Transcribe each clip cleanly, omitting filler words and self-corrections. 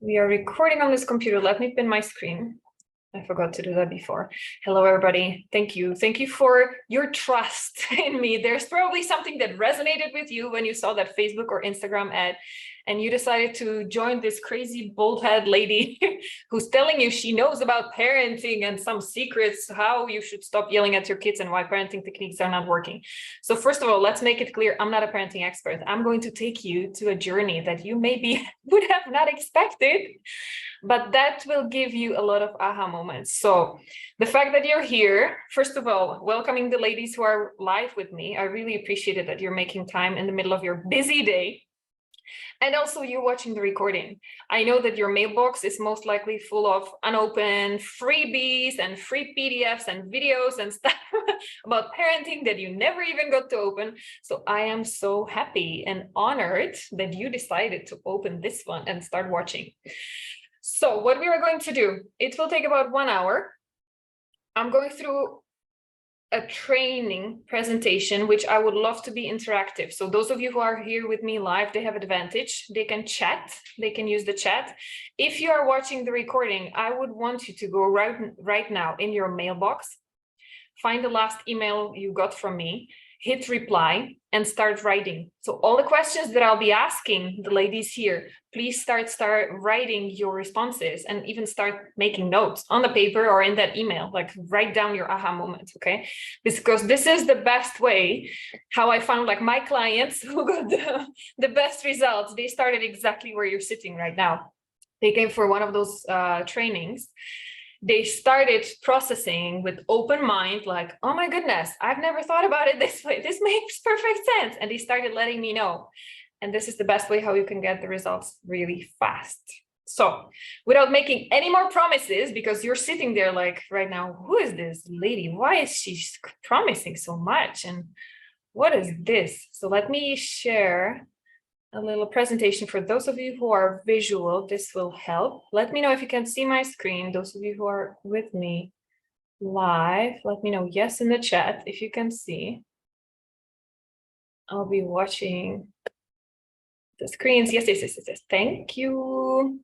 We are recording on this computer. Let me pin my screen. I forgot to do that before. Hello, everybody. Thank you. Thank you for your trust in me. There's probably something that resonated with you when you saw that Facebook or Instagram ad, and you decided to join this crazy bald-head lady who's telling you she knows about parenting and some secrets, how you should stop yelling at your kids and why parenting techniques are not working. So first of all, let's make it clear, I'm not a parenting expert. I'm going to take you to a journey that you maybe would have not expected, but that will give you a lot of aha moments. So the fact that you're here, first of all, welcoming the ladies who are live with me. I really appreciate it that you're making time in the middle of your busy day. And also you watching the recording. I know that your mailbox is most likely full of unopened freebies and free PDFs and videos and stuff about parenting that you never even got to open. So I am so happy and honored that you decided to open this one and start watching. So what we are going to do, it will take about 1 hour. I'm going through a training presentation, which I would love to be interactive. So those of you who are here with me live, they have advantage. They can chat, they can use the chat. If you are watching the recording, I would want you to go right now in your mailbox, find the last email you got from me, hit reply and start writing. So all the questions that I'll be asking the ladies here, please start writing your responses and even start making notes on the paper or in that email, like write down your aha moments, okay? Because this is the best way how I found like my clients who got the best results. They started exactly where you're sitting right now. They came for one of those trainings. They started processing with open mind, like, oh my goodness, I've never thought about it this way. This makes perfect sense. And they started letting me know. And this is the best way how you can get the results really fast. So without making any more promises, because you're sitting there like right now, who is this lady? Why is she promising so much? And what is this? So let me share a little presentation for those of you who are visual. This will help. Let me know if you can see my screen. Those of you who are with me live, let me know yes in the chat if you can see. I'll be watching the screens. Yes. Thank you.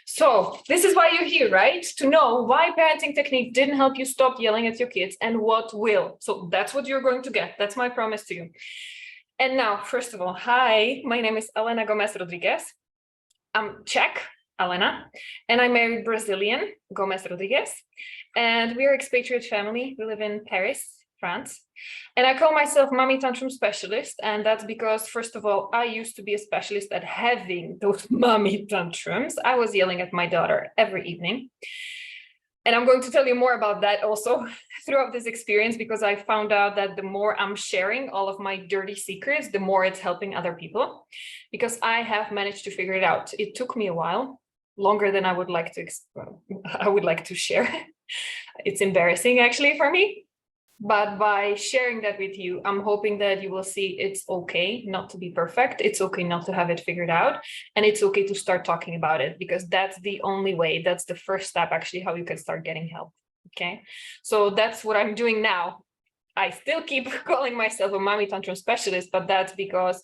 So this is why you're here, right? To know why parenting technique didn't help you stop yelling at your kids and what will. So that's what you're going to get. That's my promise to you. And now, first of all, hi, my name is Elena Gomez Rodriguez. I'm Czech, Elena, and I'm married Brazilian, Gomez Rodriguez. And we're an expatriate family. We live in Paris, France. And I call myself mommy tantrum specialist. And that's because, first of all, I used to be a specialist at having those mommy tantrums. I was yelling at my daughter every evening. And I'm going to tell you more about that also throughout this experience, because I found out that the more I'm sharing all of my dirty secrets, the more it's helping other people, because I have managed to figure it out. It took me a while, longer than I would like to share. It's embarrassing actually for me. But by sharing that with you, I'm hoping that you will see it's okay not to be perfect. It's okay not to have it figured out. And it's okay to start talking about it, because that's the only way. That's the first step, actually, how you can start getting help. Okay, so that's what I'm doing now. I still keep calling myself a mommy tantrum specialist, but that's because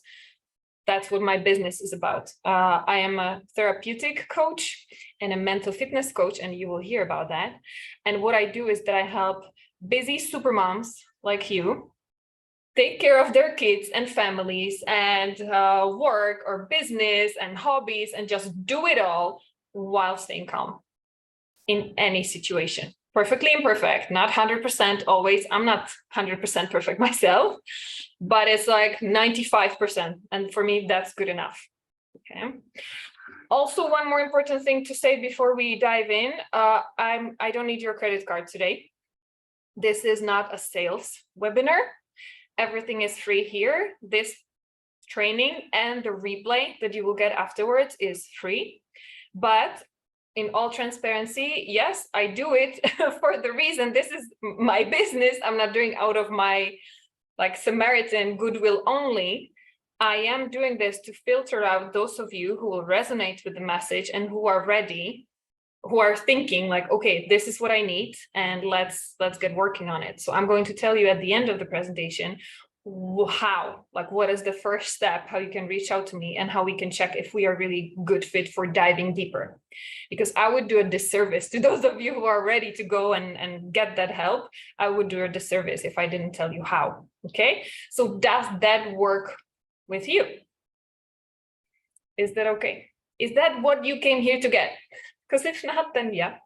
that's what my business is about. I am a therapeutic coach and a mental fitness coach, and you will hear about that. And what I do is that I help busy supermoms like you take care of their kids and families and work or business and hobbies and just do it all while staying calm in any situation. Perfectly imperfect, not 100% always. I'm not 100% perfect myself, but it's like 95%. And for me, that's good enough. Okay. Also, one more important thing to say before we dive in, I don't need your credit card today. This is not a sales webinar. Everything is free here. This training and the replay that you will get afterwards is free. But in all transparency, yes, I do it for the reason this is my business. I'm not doing out of my like Samaritan goodwill only. I am doing this to filter out those of you who will resonate with the message and who are ready, who are thinking like, okay, this is what I need, and let's get working on it. So I'm going to tell you at the end of the presentation how, like, what is the first step, how you can reach out to me, and how we can check if we are really good fit for diving deeper. Because I would do a disservice to those of you who are ready to go and get that help. I would do a disservice if I didn't tell you how. Okay, so does that work with you? Is that okay? Is that what you came here to get? Because if not, then yeah,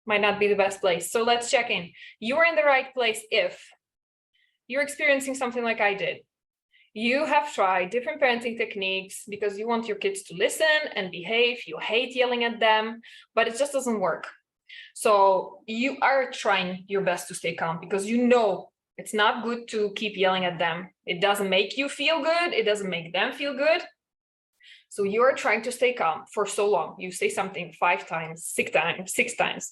might not be the best place. So let's check in. You are in the right place if you're experiencing something like I did. You have tried different parenting techniques because you want your kids to listen and behave. You hate yelling at them, but it just doesn't work. So you are trying your best to stay calm because you know it's not good to keep yelling at them. It doesn't make you feel good. It doesn't make them feel good. So you're trying to stay calm for so long. You say something 5 times, 6 times.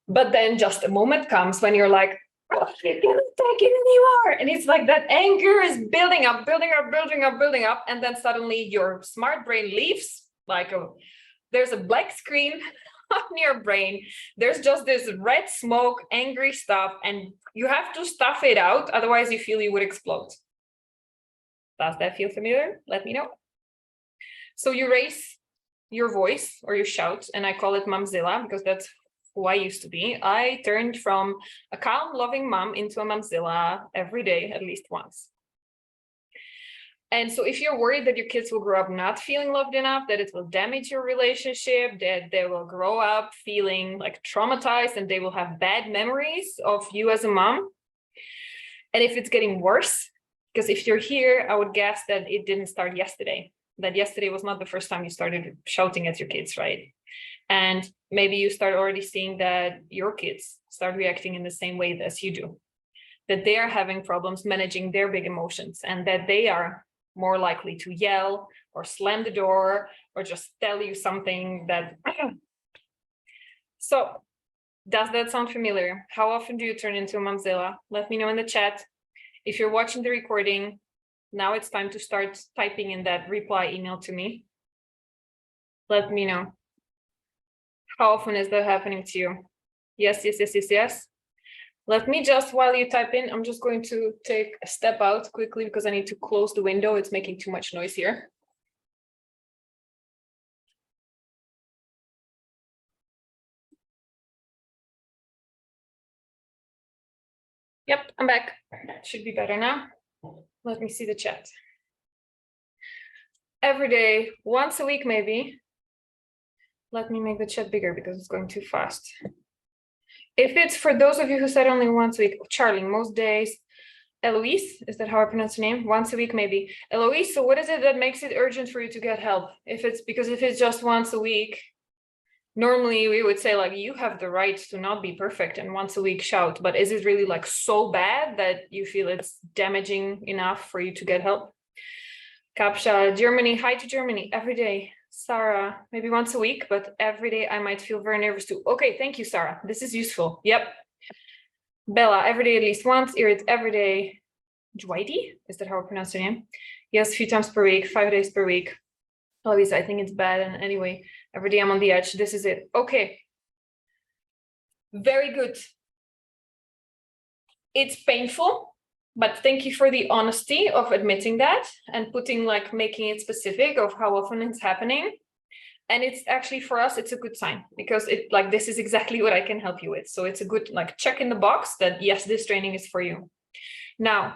But then just a moment comes when you're like, oh, you cannot take it anymore. And it's like that anger is building up. And then suddenly your smart brain leaves, like there's a black screen on your brain. There's just this red smoke, angry stuff, and you have to stuff it out. Otherwise you feel you would explode. Does that feel familiar? Let me know. So you raise your voice or you shout, and I call it Momzilla because that's who I used to be. I turned from a calm, loving mom into a Momzilla every day, at least once. And so if you're worried that your kids will grow up not feeling loved enough, that it will damage your relationship, that they will grow up feeling like traumatized and they will have bad memories of you as a mom. And if it's getting worse, because if you're here, I would guess that it didn't start yesterday, that yesterday was not the first time you started shouting at your kids, right? And maybe you start already seeing that your kids start reacting in the same way as you do, that they are having problems managing their big emotions and that they are more likely to yell or slam the door or just tell you something that. So does that sound familiar? How often do you turn into a Momzilla? Let me know in the chat. If you're watching the recording, now it's time to start typing in that reply email to me. Let me know. How often is that happening to you? Yes. Let me just, while you type in, I'm just going to take a step out quickly because I need to close the window. It's making too much noise here. Yep, I'm back. Should be better now. Let me see the chat. Every day, once a week, maybe. Let me make the chat bigger because it's going too fast. If it's for those of you who said only once a week, Charlie, most days. Eloise, is that how I pronounce your name? Once a week, maybe. Eloise, so what is it that makes it urgent for you to get help? If it's just once a week, normally we would say like, you have the right to not be perfect and once a week shout, but is it really like so bad that you feel it's damaging enough for you to get help? Kapsha, Germany, hi to Germany, every day. Sarah, maybe once a week, but every day I might feel very nervous too. Okay, thank you, Sarah. This is useful. Yep. Bella, every day at least once. Irit, every day. Dwighty, is that how I pronounce your name? Yes, a few times per week, 5 days per week. Louise, I think it's bad. And anyway, every day I'm on the edge. This is it. Okay. Very good. It's painful, but thank you for the honesty of admitting that and making it specific of how often it's happening. And it's actually, for us, it's a good sign because this is exactly what I can help you with. So it's a good check in the box that yes, this training is for you. Now,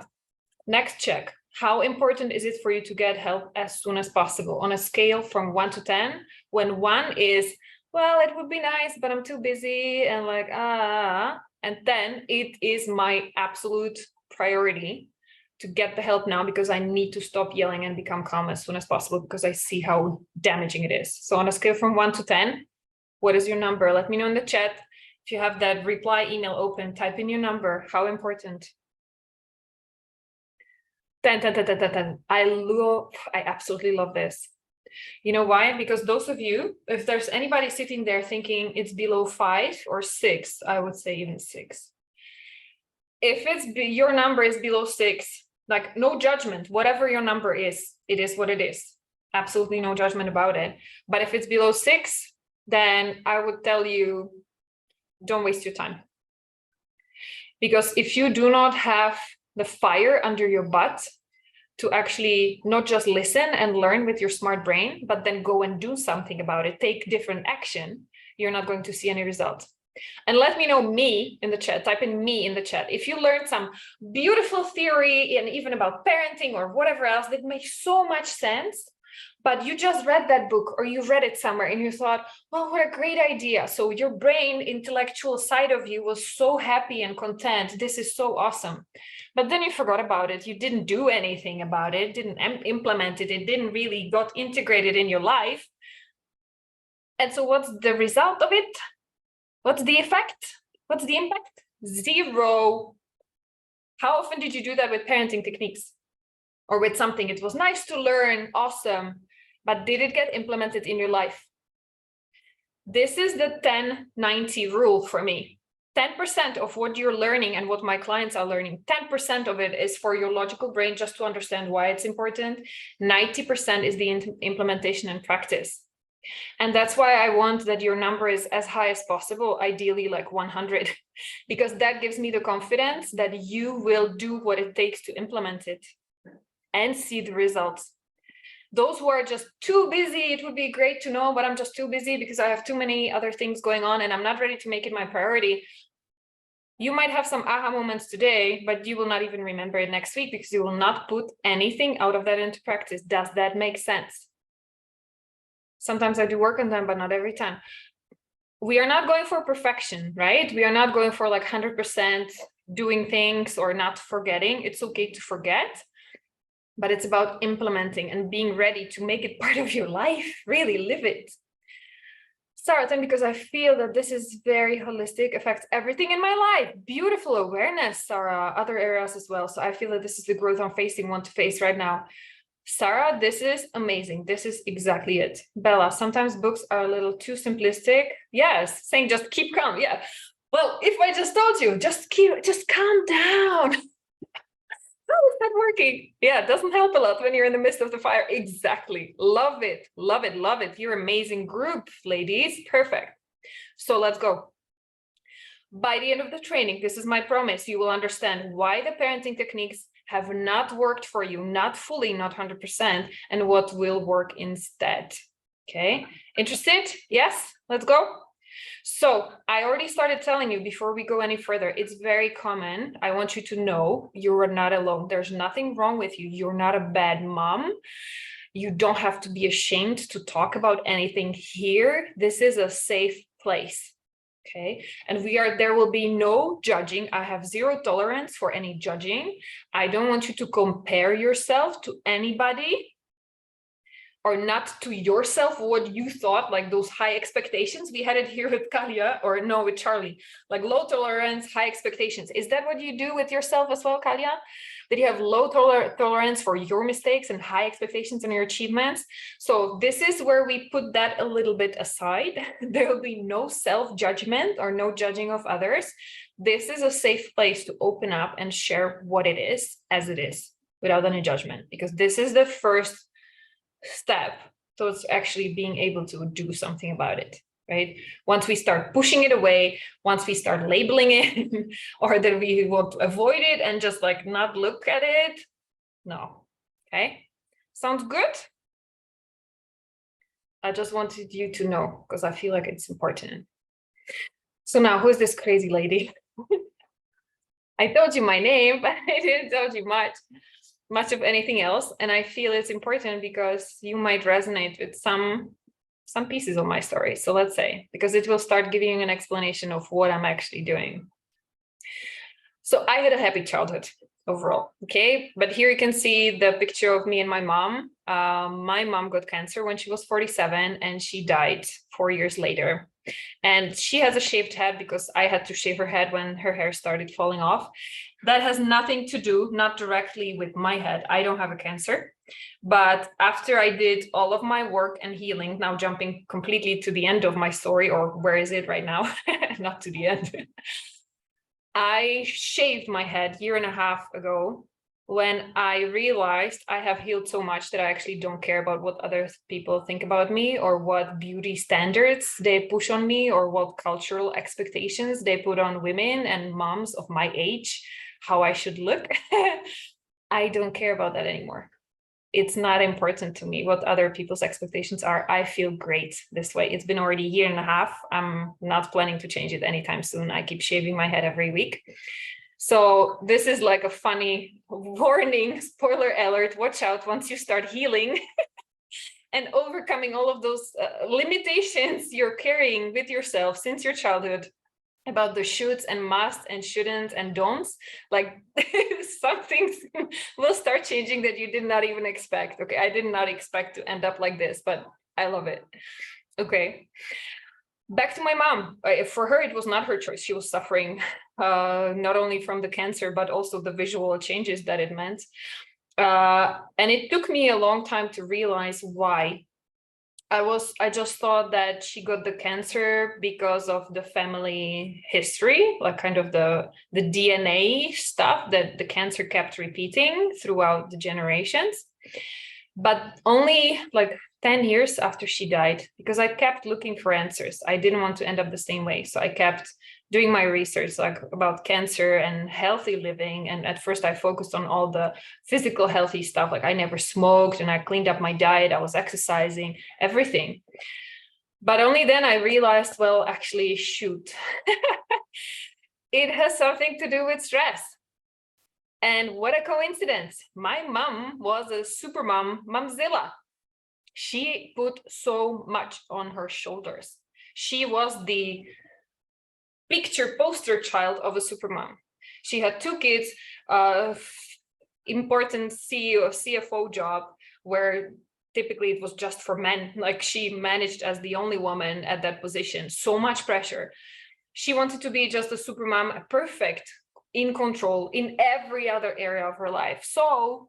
next check. How important is it for you to get help as soon as possible on a scale from 1 to 10, when 1 is, well, it would be nice, but I'm too busy and and 10, it is my absolute priority to get the help now because I need to stop yelling and become calm as soon as possible because I see how damaging it is. So on a scale from 1 to 10, what is your number? Let me know in the chat. If you have that reply email open, type in your number. How important? 10. I absolutely love this. You know why? Because those of you, if there's anybody sitting there thinking it's below 5 or 6, I would say even 6. If your number is below 6, no judgment, whatever your number is, it is what it is. Absolutely no judgment about it. But if it's below 6, then I would tell you, don't waste your time. Because if you do not have the fire under your butt to actually not just listen and learn with your smart brain, but then go and do something about it, take different action, you're not going to see any results. And let me know me in the chat, type in me in the chat. If you learned some beautiful theory and even about parenting or whatever else that makes so much sense, but you just read that book or you read it somewhere and you thought, well, what a great idea. So your brain, intellectual side of you was so happy and content. This is so awesome. But then you forgot about it. You didn't do anything about it, didn't implement it. It didn't really got integrated in your life. And so what's the result of it? What's the effect? What's the impact? Zero. How often did you do that with parenting techniques or with something? It was nice to learn, awesome, but did it get implemented in your life? This is the 10-90 rule for me. 10% of what you're learning and what my clients are learning, 10% of it is for your logical brain just to understand why it's important. 90% is the implementation and practice. And that's why I want that your number is as high as possible, ideally like 100, because that gives me the confidence that you will do what it takes to implement it and see the results. Those who are just too busy, it would be great to know, but I'm just too busy because I have too many other things going on and I'm not ready to make it my priority. You might have some aha moments today, but you will not even remember it next week because you will not put anything out of that into practice. Does that make sense? Sometimes I do work on them, but not every time. We are not going for perfection, right? We are not going for like 100% doing things or not forgetting. It's okay to forget, but it's about implementing and being ready to make it part of your life, really live it. Sarah, then because I feel that this is very holistic, affects everything in my life. Beautiful awareness, Sarah, other areas as well. So I feel that this is the growth I'm facing, want to face right now. Sarah, this is amazing. This is exactly it. Bella, sometimes books are a little too simplistic. Yes, saying just keep calm. Yeah. Well, if I just told you, just calm down. How is that working? Yeah, it doesn't help a lot when you're in the midst of the fire. Exactly. Love it. Love it. Love it. You're an amazing group, ladies. Perfect. So let's go. By the end of the training, this is my promise, you will understand why the parenting techniques have not worked for you, not fully, not 100%, and what will work instead. Okay, interested? Yes, let's go. So I already started telling you before we go any further, it's very common. I want you to know you are not alone. There's nothing wrong with you. You're not a bad mom. You don't have to be ashamed to talk about anything here. This is a safe place. Okay, and there will be no judging. I have zero tolerance for any judging. I don't want you to compare yourself to anybody or not to yourself, what you thought, like those high expectations. We had it here with Kalia, or no, with Charlie, like low tolerance, high expectations. Is that what you do with yourself as well, Kalia? That you have low tolerance for your mistakes and high expectations on your achievements? So this is where we put that a little bit aside. There will be no self-judgment or no judging of others. This is a safe place to open up and share what it is as it is without any judgment, because this is the first step towards actually being able to do something about it, right? Once we start pushing it away, once we start labeling it, or that we want to avoid it and just like not look at it, no. Okay, sounds good? I just wanted you to know because I feel like it's important. So now, who is this crazy lady? I told you my name, but I didn't tell you much of anything else. And I feel it's important because you might resonate with some pieces of my story. So let's say, because it will start giving you an explanation of what I'm actually doing. So I had a happy childhood overall. Okay. But here you can see the picture of me and my mom. My mom got cancer when she was 47 and she died 4 years later. And she has a shaved head because I had to shave her head when her hair started falling off. That has nothing to do, not directly with my head. I don't have a cancer. But after I did all of my work and healing, now jumping completely to the end of my story, or where is it right now? Not to the end. I shaved my head 1.5 years ago when I realized I have healed so much that I actually don't care about what other people think about me or what beauty standards they push on me or what cultural expectations they put on women and moms of my age. how I should look. I don't care about that anymore. It's not important to me what other people's expectations are. I feel great this way. It's been already a year and a half. I'm not planning to change it anytime soon. I keep shaving my head every week. So this is like a funny warning, spoiler alert, watch out once you start healing and overcoming all of those limitations you're carrying with yourself since your childhood about the shoulds and musts and shouldn't and don'ts, like some things will start changing that you did not even expect. Okay, I did not expect to end up like this, but I love it. Okay, back to my mom. For her, it was not her choice. She was suffering not only from the cancer, but also the visual changes that it meant. And it took me a long time to realize why. I just thought that she got the cancer because of the family history, like kind of the DNA stuff that the cancer kept repeating throughout the generations. But only like 10 years after she died, because I kept looking for answers. I didn't want to end up the same way. So I kept doing my research like about cancer and healthy living. And at first I focused on all the physical healthy stuff. Like I never smoked and I cleaned up my diet. I was exercising, everything. But only then I realized, well, actually, shoot, it has something to do with stress. And what a coincidence. My mom was a super mom, Momzilla. She put so much on her shoulders. She was the picture poster child of a super mom. She had 2 kids, important CEO, CFO job, where typically it was just for men. Like she managed as the only woman at that position, so much pressure. She wanted to be just a super mom, perfect, in control in every other area of her life. So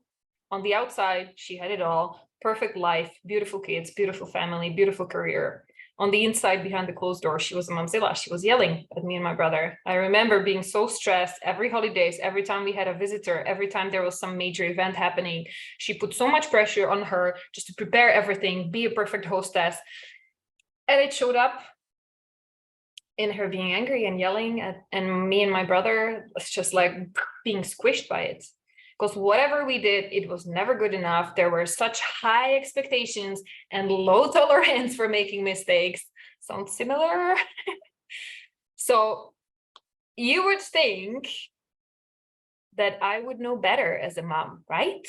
on the outside, she had it all, perfect life, beautiful kids, beautiful family, beautiful career. On the inside, behind the closed door, she was a Momzilla. She was yelling at me and my brother. I remember being so stressed every holidays, every time we had a visitor, every time there was some major event happening. She put so much pressure on her just to prepare everything, be a perfect hostess. And it showed up in her being angry and yelling and me and my brother was just like being squished by it. Because whatever we did, it was never good enough. There were such high expectations and low tolerance for making mistakes. Sounds similar? So you would think that I would know better as a mom, right?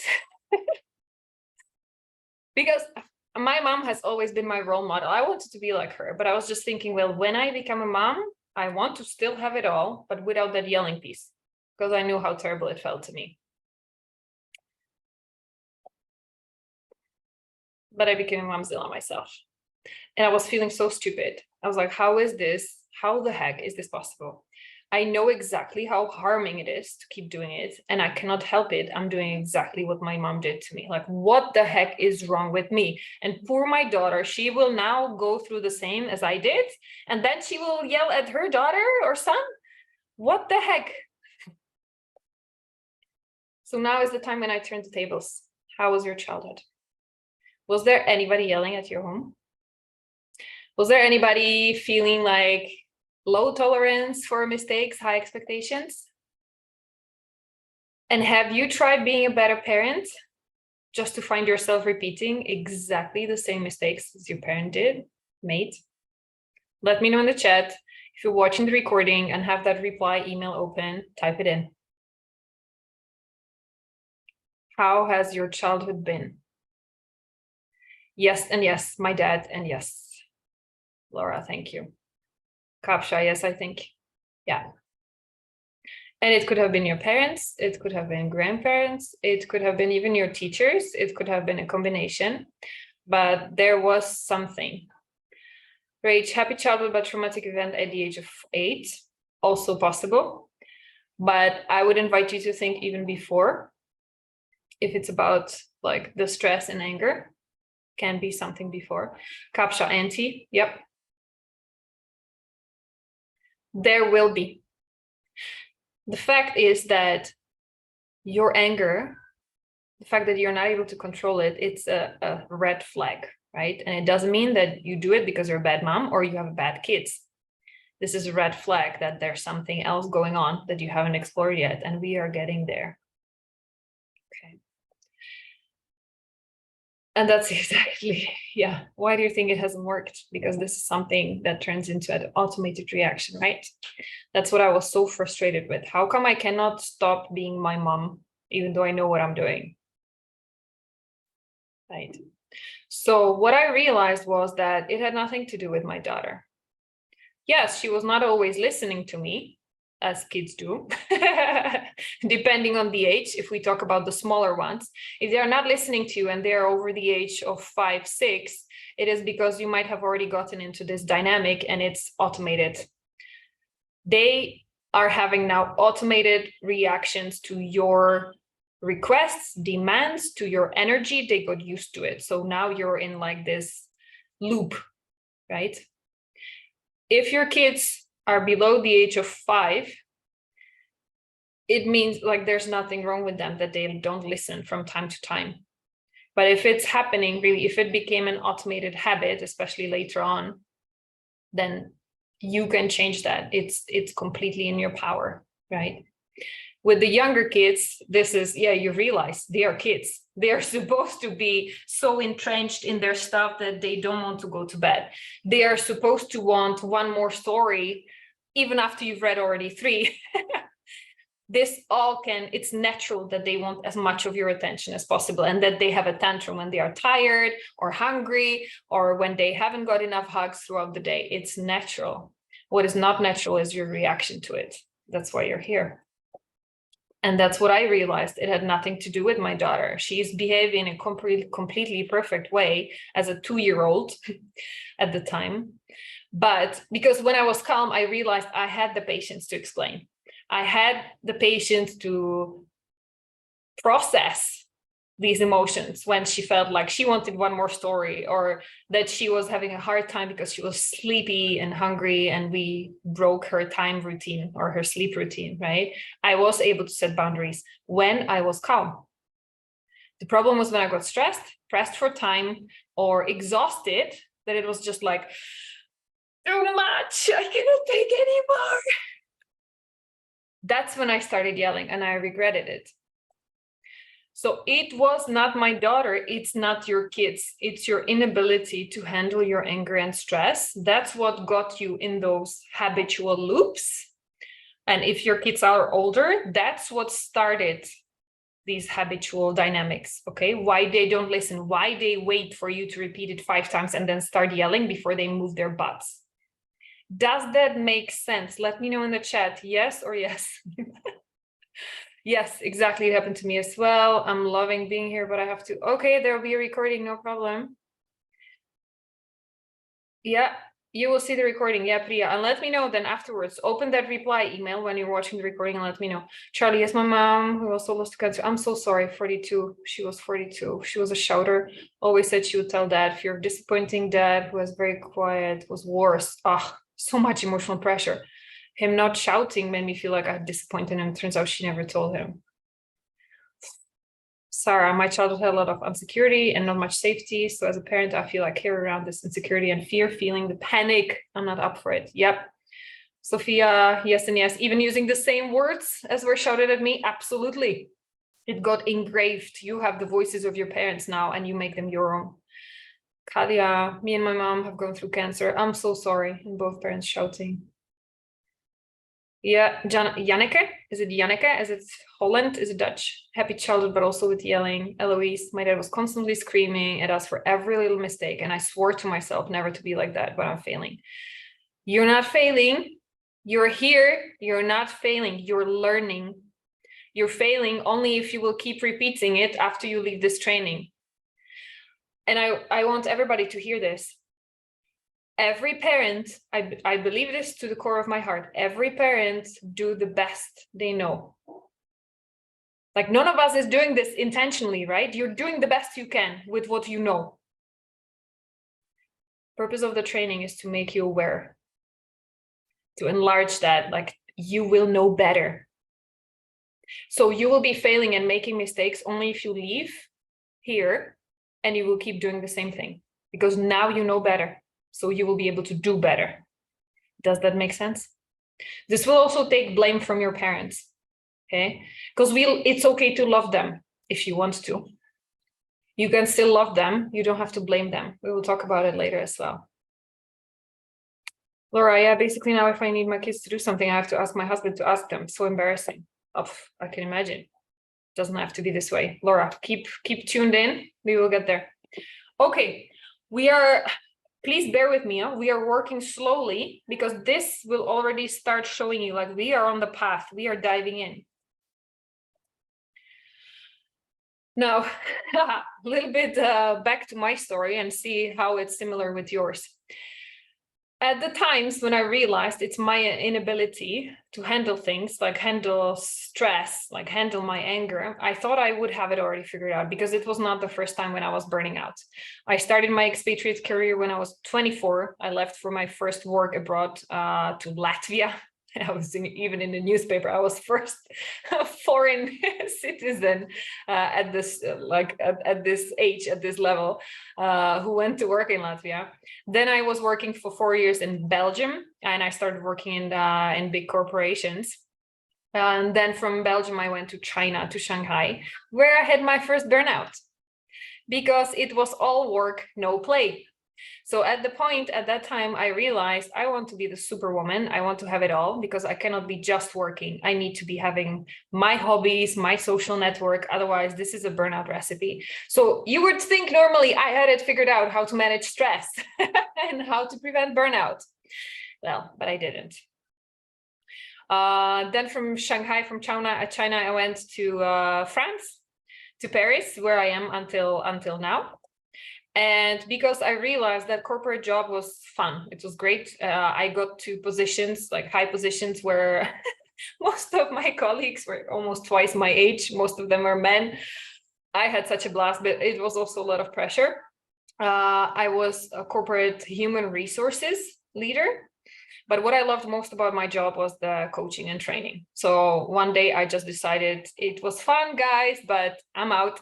Because my mom has always been my role model. I wanted to be like her, but I was just thinking, well, when I become a mom, I want to still have it all, but without that yelling piece, because I knew how terrible it felt to me. But I became a Momzilla myself. And I was feeling so stupid. I was like, how is this? How the heck is this possible? I know exactly how harming it is to keep doing it, and I cannot help it. I'm doing exactly what my mom did to me. Like, what the heck is wrong with me? And poor my daughter, she will now go through the same as I did, and then she will yell at her daughter or son. What the heck? So now is the time when I turn the tables. How was your childhood? Was there anybody yelling at your home? Was there anybody feeling like low tolerance for mistakes, high expectations? And have you tried being a better parent just to find yourself repeating exactly the same mistakes as your parent made? Let me know in the chat. If you're watching the recording and have that reply email open, type it in. How has your childhood been? Yes, and yes, my dad, and yes. Laura, thank you. Kapsha, yes, I think. Yeah. And it could have been your parents, it could have been grandparents, it could have been even your teachers, it could have been a combination, but there was something. Rach, happy childhood but traumatic event at the age of 8, also possible. But I would invite you to think even before, if it's about like the stress and anger, can be something before. Kapsha, auntie, yep. There will be. The fact is that your anger, the fact that you're not able to control it, it's a red flag, right? And it doesn't mean that you do it because you're a bad mom or you have bad kids. This is a red flag that there's something else going on that you haven't explored yet, and we are getting there. Okay. And that's exactly, yeah. Why do you think it hasn't worked? Because this is something that turns into an automated reaction, right? That's what I was so frustrated with. How come I cannot stop being my mom, even though I know what I'm doing? Right. So what I realized was that it had nothing to do with my daughter. Yes, she was not always listening to me, as kids do, depending on the age. If we talk about the smaller ones, if they are not listening to you and they're over the age of 5, 6, it is because you might have already gotten into this dynamic and it's automated. They are having now automated reactions to your requests, demands, to your energy. They got used to it. So now you're in like this loop, right? If your kids are below the age of 5, it means like there's nothing wrong with them, that they don't listen from time to time. But if it's happening, really, if it became an automated habit, especially later on, then you can change that. It's completely in your power, right? With the younger kids, this is, yeah, you realize they are kids. They are supposed to be so entrenched in their stuff that they don't want to go to bed. They are supposed to want one more story, even after you've read already 3. This all can, it's natural that they want as much of your attention as possible, and that they have a tantrum when they are tired or hungry, or when they haven't got enough hugs throughout the day. It's natural. What is not natural is your reaction to it. That's why you're here. And that's what I realized. It had nothing to do with my daughter. She's behaving in a completely perfect way as a 2-year-old at the time. But because when I was calm, I realized I had the patience to explain. I had the patience to process these emotions when she felt like she wanted one more story, or that she was having a hard time because she was sleepy and hungry and we broke her time routine or her sleep routine, right? I was able to set boundaries when I was calm. The problem was when I got stressed, pressed for time, or exhausted, that it was just like, too much, I cannot take anymore. That's when I started yelling, and I regretted it. So it was not my daughter, it's not your kids, it's your inability to handle your anger and stress. That's what got you in those habitual loops. And if your kids are older, that's what started these habitual dynamics, okay? Why they don't listen, why they wait for you to repeat it 5 times and then start yelling before they move their butts. Does that make sense? Let me know in the chat, yes or yes. Yes, exactly. It happened to me as well. I'm loving being here, but I have to. Okay, there will be a recording, no problem. Yeah, you will see the recording. Yeah, Priya. And let me know then afterwards. Open that reply email when you're watching the recording and let me know. Charlie is my mom who also lost to cancer. I'm so sorry. 42. She was 42. She was a shouter. Always said she would tell dad. Fear of disappointing dad, who was very quiet, was worse. Ah, so much emotional pressure. Him not shouting made me feel like I disappointed him. Turns out she never told him. Sarah, my childhood had a lot of insecurity and not much safety. So as a parent, I feel I carry around this insecurity and fear, feeling the panic. I'm not up for it. Yep. Sophia, yes and yes. Even using the same words as were shouted at me, absolutely. It got engraved. You have the voices of your parents now and you make them your own. Kadia, me and my mom have gone through cancer. I'm so sorry. And both parents shouting. Yeah, Janneke, is it Janneke? Is it Holland? Is it Dutch? Happy childhood, but also with yelling. Eloise, my dad was constantly screaming at us for every little mistake. And I swore to myself never to be like that, but I'm failing. You're not failing. You're here. You're not failing. You're learning. You're failing only if you will keep repeating it after you leave this training. And I want everybody to hear this. Every parent, I believe this to the core of my heart, every parent do the best they know. Like none of us is doing this intentionally, right? You're doing the best you can with what you know. Purpose of the training is to make you aware, to enlarge that, like you will know better. So you will be failing and making mistakes only if you leave here and you will keep doing the same thing, because now you know better. So you will be able to do better. Does that make sense? This will also take blame from your parents, okay? Because it's okay to love them if you want to. You can still love them. You don't have to blame them. We will talk about it later as well. Laura, yeah, basically now if I need my kids to do something, I have to ask my husband to ask them. So embarrassing. Oh, I can imagine. Doesn't have to be this way. Laura, keep tuned in. We will get there. Okay, please bear with me. We are working slowly because this will already start showing you like we are on the path. We are diving in. Now, a little bit back to my story and see how it's similar with yours. At the times when I realized it's my inability to handle things, like handle stress, like handle my anger, I thought I would have it already figured out because it was not the first time when I was burning out. I started my expatriate career when I was 24. I left for my first work abroad to Latvia. I was even in the newspaper. I was first foreign citizen at this at this age, at this level, who went to work in Latvia. Then I was working for 4 years in Belgium, and I started working in big corporations. And then from Belgium, I went to China, to Shanghai, where I had my first burnout because it was all work, no play. So at that time, I realized I want to be the superwoman. I want to have it all because I cannot be just working. I need to be having my hobbies, my social network. Otherwise, this is a burnout recipe. So you would think normally I had it figured out how to manage stress and how to prevent burnout. Well, but I didn't. Then from Shanghai, from China, I went to France, to Paris, where I am until now. And because I realized that corporate job was fun, it was great. I got to positions, like high positions, where most of my colleagues were almost twice my age. Most of them were men. I had such a blast, but it was also a lot of pressure. I was a corporate human resources leader. But what I loved most about my job was the coaching and training. So one day I just decided it was fun, guys, but I'm out.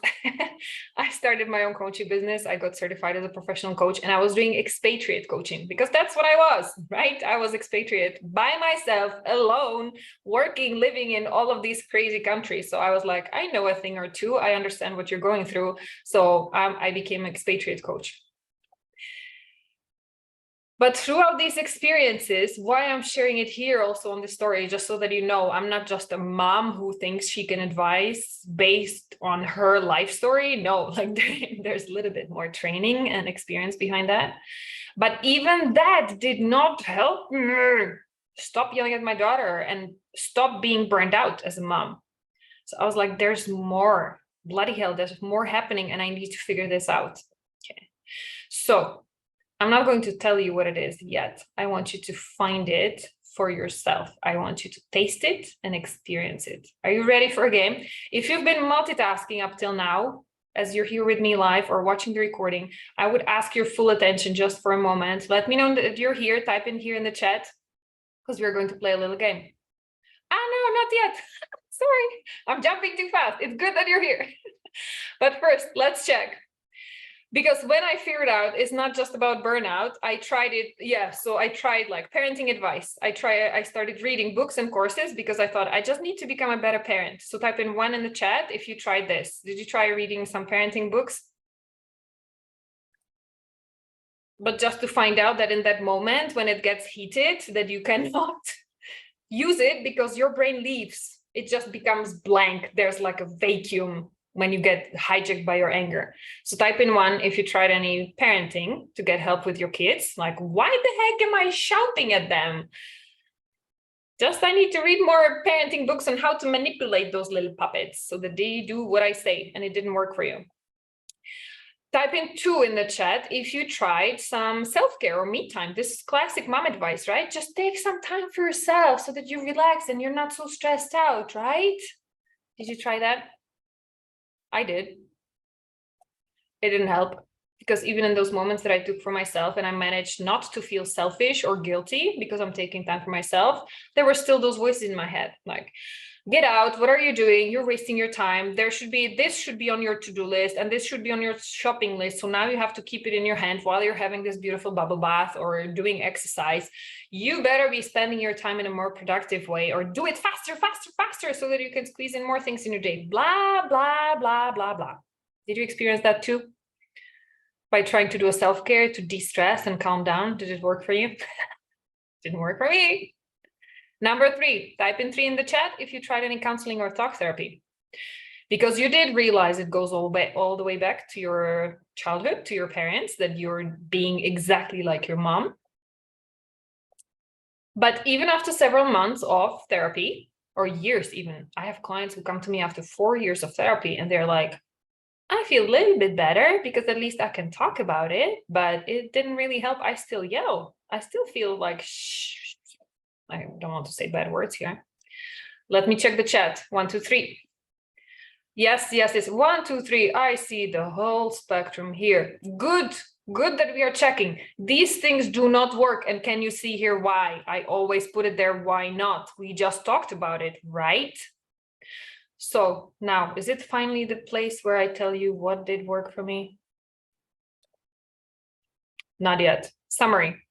I started my own coaching business. I got certified as a professional coach, and I was doing expatriate coaching because that's what I was, right? I was expatriate by myself, alone, working, living in all of these crazy countries. So I was like, I know a thing or two. I understand what you're going through. So I became an expatriate coach. But throughout these experiences, why I'm sharing it here also on the story, just so that you know, I'm not just a mom who thinks she can advise based on her life story. No, like there's a little bit more training and experience behind that. But even that did not help me stop yelling at my daughter and stop being burned out as a mom. So I was like, there's more, bloody hell, there's more happening and I need to figure this out. Okay. So I'm not going to tell you what it is yet. I want you to find it for yourself. I want you to taste it and experience it. Are you ready for a game? If you've been multitasking up till now, as you're here with me live or watching the recording, I would ask your full attention just for a moment. Let me know that you're here. Type in here in the chat because we're going to play a little game. No, not yet. Sorry, I'm jumping too fast. It's good that you're here. But first, let's check. Because when I figured out it's not just about burnout, I tried it. Yeah, so I tried like parenting advice. I started reading books and courses because I thought I just need to become a better parent. So type in 1 in the chat if you tried this. Did you try reading some parenting books? But just to find out that in that moment when it gets heated, that you cannot use it because your brain leaves. It just becomes blank. There's like a vacuum when you get hijacked by your anger. So type in 1 if you tried any parenting to get help with your kids. Like, why the heck am I shouting at them? Just I need to read more parenting books on how to manipulate those little puppets so that they do what I say, and it didn't work for you. Type in 2 in the chat if you tried some self-care or me time. This is classic mom advice, right? Just take some time for yourself so that you relax and you're not so stressed out, right? Did you try that? I did. It didn't help because even in those moments that I took for myself and I managed not to feel selfish or guilty because I'm taking time for myself, there were still those voices in my head like, Get out. What are you doing? You're wasting your time. This should be on your to-do list, and this should be on your shopping list. So now you have to keep it in your hand while you're having this beautiful bubble bath or doing exercise. You better be spending your time in a more productive way, or do it faster, faster, faster, so that you can squeeze in more things in your day. Blah, blah, blah, blah, blah. Did you experience that too? By trying to do a self-care to de-stress and calm down? Did it work for you? Didn't work for me. Number 3, type in 3 in the chat if you tried any counseling or talk therapy. Because you did realize it goes all the way back to your childhood, to your parents, that you're being exactly like your mom. But even after several months of therapy, or years even, I have clients who come to me after 4 years of therapy and they're like, I feel a little bit better because at least I can talk about it, but it didn't really help. I still yell. I still feel like, shh. I don't want to say bad words here. Let me check the chat. 1, 2, 3. Yes, it's 1, 2, 3. I see the whole spectrum here. Good that we are checking. These things do not work. And can you see here why? I always put it there. Why not? We just talked about it, right? So now, is it finally the place where I tell you what did work for me? Not yet. Summary.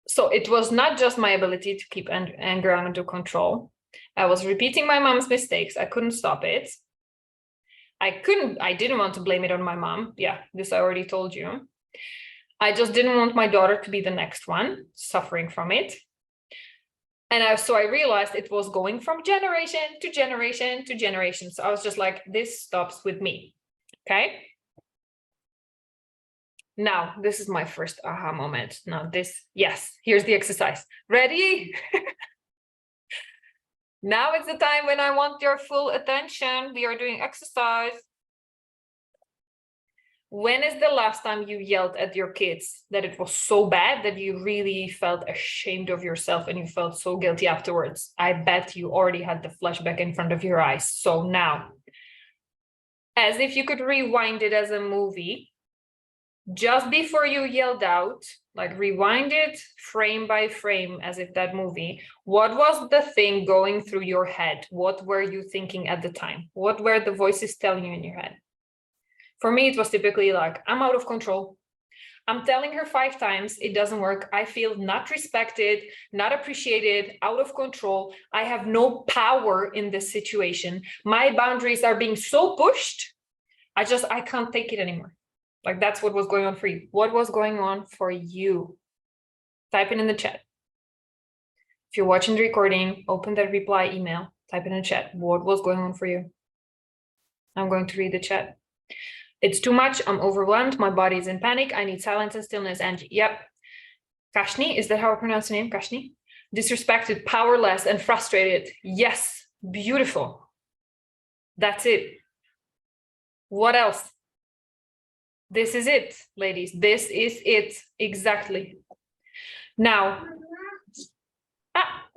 So it was not just my ability to keep anger under control. I was repeating my mom's mistakes. I couldn't stop it. I didn't want to blame it on my mom. Yeah, this I already told you. I just didn't want my daughter to be the next one suffering from it. And so I realized it was going from generation to generation to generation. So I was just like, this stops with me. Okay. Now, this is my first aha moment. Now yes, here's the exercise. Ready? Now it's the time when I want your full attention. We are doing exercise. When is the last time you yelled at your kids that it was so bad that you really felt ashamed of yourself and you felt so guilty afterwards? I bet you already had the flashback in front of your eyes. So now, as if you could rewind it as a movie, just before you yelled out, like rewind it frame by frame as if that movie, what was the thing going through your head? What were you thinking at the time? What were the voices telling you in your head? For me, it was typically like, I'm out of control. I'm telling her 5 times, it doesn't work. I feel not respected, not appreciated, out of control. I have no power in this situation. My boundaries are being so pushed. I can't take it anymore. Like that's what was going on for you. What was going on for you? Type it in the chat. If you're watching the recording, open that reply email, type it in the chat. What was going on for you? I'm going to read the chat. It's too much. I'm overwhelmed. My body is in panic. I need silence and stillness. Angie, yep. Kashni, is that how I pronounce the name? Kashni? Disrespected, powerless, and frustrated. Yes, beautiful. That's it. What else? This is it, ladies. This is it. Exactly. Now,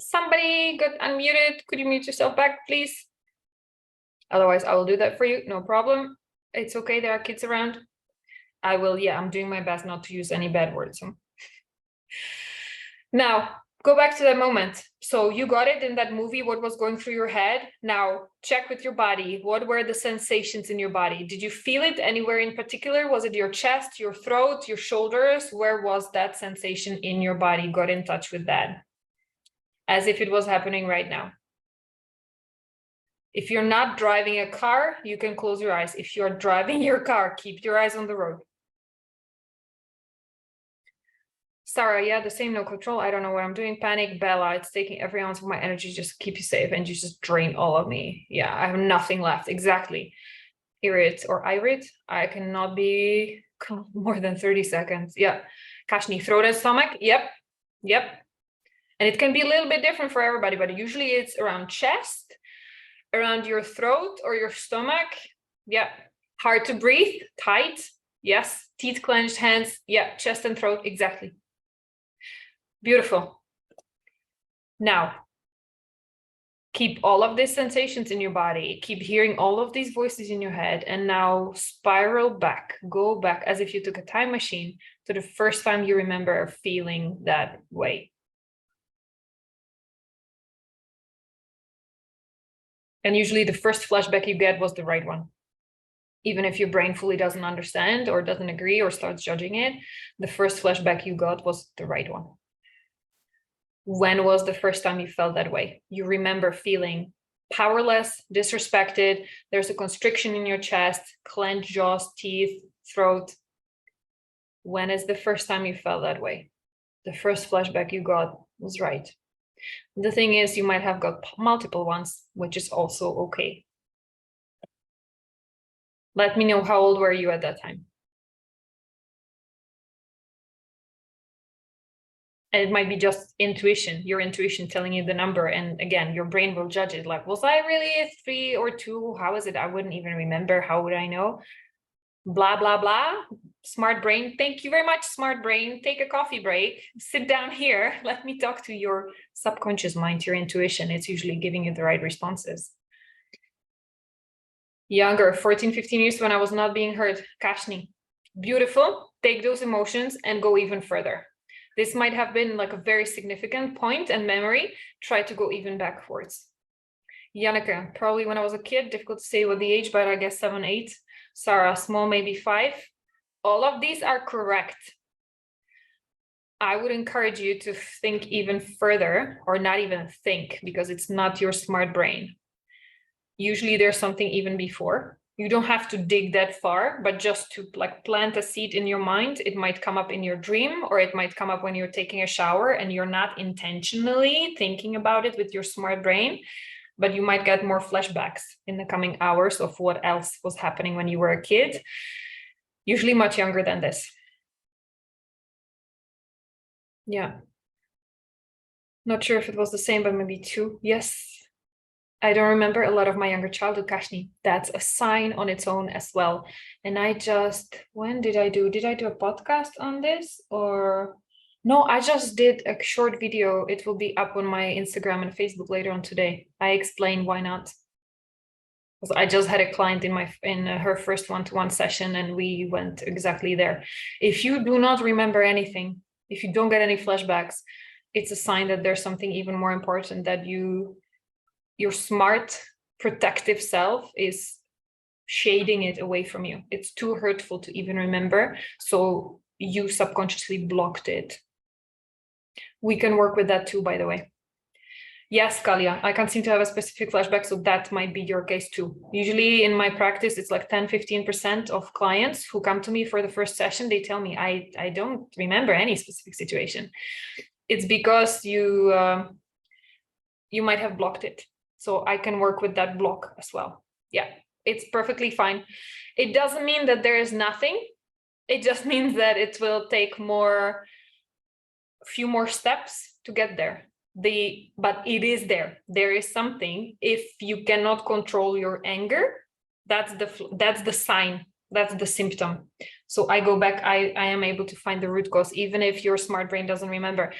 somebody got unmuted. Could you mute yourself back, please? Otherwise, I will do that for you. No problem. It's okay. There are kids around. I will. Yeah, I'm doing my best not to use any bad words. Now, go back to that moment. So you got it in that movie, what was going through your head. Now check with your body. What were the sensations in your body? Did you feel it anywhere in particular? Was it your chest, your throat, your shoulders? Where was that sensation in your body? Got in touch with that as if it was happening right now. If you're not driving a car, you can close your eyes. If you're driving your car, keep your eyes on the road. Sarah, yeah, the same, no control. I don't know what I'm doing. Panic, Bella, it's taking every ounce of my energy just to keep you safe, and you just drain all of me. Yeah, I have nothing left. Exactly. Irrit or Irit, I cannot be more than 30 seconds. Yeah. Kashni, throat and stomach. Yep. And it can be a little bit different for everybody, but usually it's around chest, around your throat or your stomach. Yeah. Hard to breathe, tight. Yes. Teeth clenched, hands. Yeah. Chest and throat. Exactly. Beautiful. Now, keep all of these sensations in your body. Keep hearing all of these voices in your head. And now spiral back. Go back as if you took a time machine to the first time you remember feeling that way. And usually the first flashback you get was the right one. Even if your brain fully doesn't understand or doesn't agree or starts judging it, the first flashback you got was the right one. When was the first time you felt that way? You remember feeling powerless, disrespected, there's a constriction in your chest, clenched jaws, teeth, throat. When is the first time you felt that way? The first flashback you got was right. The thing is, you might have got multiple ones, which is also okay. Let me know, how old were you at that time? And it might be just intuition, your intuition telling you the number. And again, your brain will judge it like, was I really 3 or 2? How is it? I wouldn't even remember. How would I know? Blah, blah, blah. Smart brain. Thank you very much, smart brain. Take a coffee break. Sit down here. Let me talk to your subconscious mind, your intuition. It's usually giving you the right responses. Younger, 14, 15 years, when I was not being heard. Kashni. Beautiful. Take those emotions and go even further. This might have been like a very significant point and memory. Try to go even backwards. Janneke, probably when I was a kid, difficult to say what the age, but I guess 7, 8. Sarah, small, maybe 5. All of these are correct. I would encourage you to think even further, or not even think, because it's not your smart brain. Usually there's something even before. You don't have to dig that far, but just to like plant a seed in your mind. It might come up in your dream, or it might come up when you're taking a shower and you're not intentionally thinking about it with your smart brain, but you might get more flashbacks in the coming hours of what else was happening when you were a kid, usually much younger than this. Yeah. Not sure if it was the same, but maybe 2. Yes. I don't remember a lot of my younger childhood, Kashni. That's a sign on its own as well. And I just, when did I do a podcast on this? Or no, I just did a short video. It will be up on my Instagram and Facebook later on today. I explain why not. Because I just had a client in her first one-to-one session, and we went exactly there. If you do not remember anything, if you don't get any flashbacks, it's a sign that there's something even more important, that your smart, protective self is shading it away from you. It's too hurtful to even remember. So you subconsciously blocked it. We can work with that too, by the way. Yes, Kalia, I can't seem to have a specific flashback, so that might be your case too. Usually in my practice, it's like 10-15% of clients who come to me for the first session, they tell me, I don't remember any specific situation. It's because you might have blocked it. So I can work with that block as well. Yeah, it's perfectly fine. It doesn't mean that there is nothing. It just means that it will take a few more steps to get there. But it is there. There is something. If you cannot control your anger, that's the sign. That's the symptom. So I go back. I am able to find the root cause, even if your smart brain doesn't remember.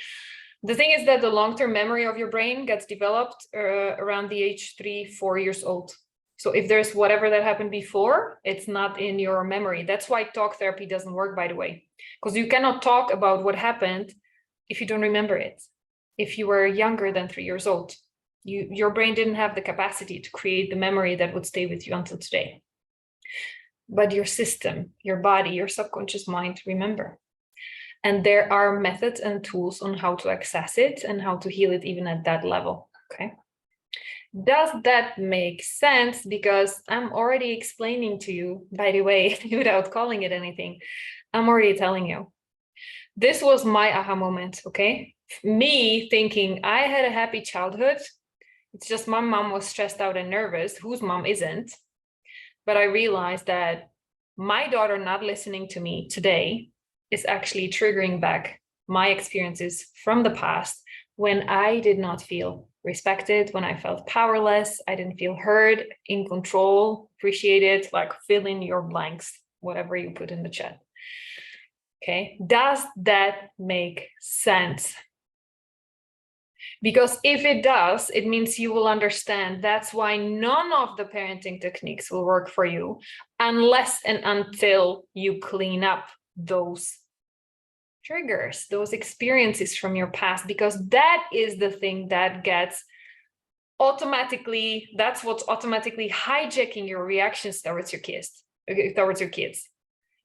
The thing is that the long-term memory of your brain gets developed around the age 3-4 years old. So if there's whatever that happened before, it's not in your memory. That's why talk therapy doesn't work, by the way, because you cannot talk about what happened if you don't remember it. If you were younger than 3 years old, your brain didn't have the capacity to create the memory that would stay with you until today. But your system, your body, your subconscious mind remember. And there are methods and tools on how to access it and how to heal it even at that level, okay? Does that make sense? Because I'm already explaining to you, by the way, without calling it anything, I'm already telling you. This was my aha moment, okay? Me thinking I had a happy childhood. It's just my mom was stressed out and nervous. Whose mom isn't? But I realized that my daughter not listening to me today is actually triggering back my experiences from the past when I did not feel respected, when I felt powerless, I didn't feel heard, in control, appreciated, like fill in your blanks, whatever you put in the chat. Okay, does that make sense? Because if it does, it means you will understand that's why none of the parenting techniques will work for you unless and until you clean up those triggers, those experiences from your past, because that is the thing that gets that's what's automatically hijacking your reactions towards your kids.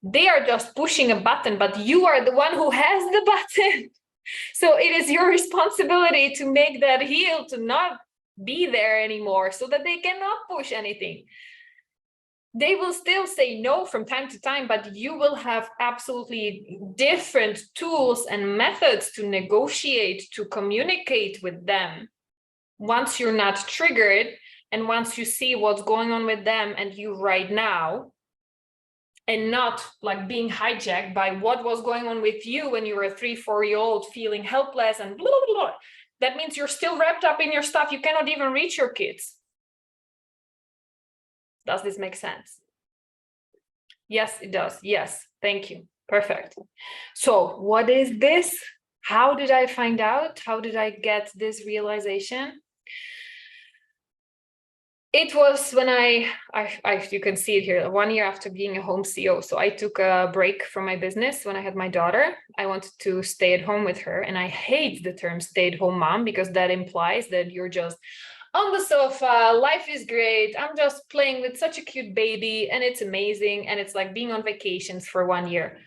They are just pushing a button, but you are the one who has the button. So it is your responsibility to make that heal, to not be there anymore so that they cannot push anything. They will still say no from time to time, but you will have absolutely different tools and methods to negotiate, to communicate with them. Once you're not triggered, and once you see what's going on with them and you right now, and not like being hijacked by what was going on with you when you were a 3-4-year-old feeling helpless and blah, blah, blah. That means you're still wrapped up in your stuff. You cannot even reach your kids. Does this make sense? Yes, it does. Yes, thank you. Perfect. So what is this? How did I find out? How did I get this realization? It was when you can see it here, 1 year after being a home CEO. So I took a break from my business when I had my daughter. I wanted to stay at home with her. And I hate the term stay-at-home mom because that implies that you're just on the sofa, life is great, I'm just playing with such a cute baby and it's amazing. And it's like being on vacations for 1 year.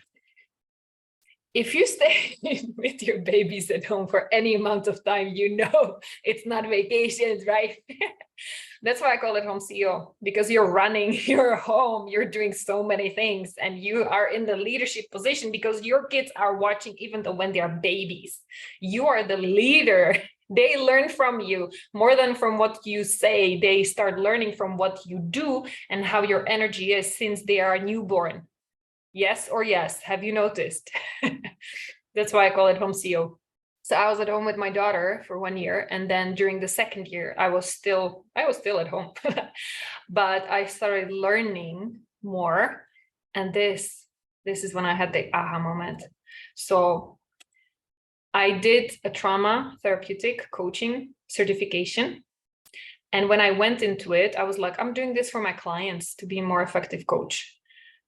If you stay with your babies at home for any amount of time, you know it's not vacations, right? That's why I call it home CEO, because you're running your home, you're doing so many things, and you are in the leadership position because your kids are watching even though when they are babies. You are the leader. They learn from you more than from what you say. They start learning from what you do and how your energy is since they are newborn. Yes or yes? Have you noticed? That's why I call it home CEO. So I was at home with my daughter for 1 year. And then during the second year, I was still at home, but I started learning more. And this is when I had the aha moment. So I did a trauma therapeutic coaching certification. And when I went into it, I was like, I'm doing this for my clients to be a more effective coach.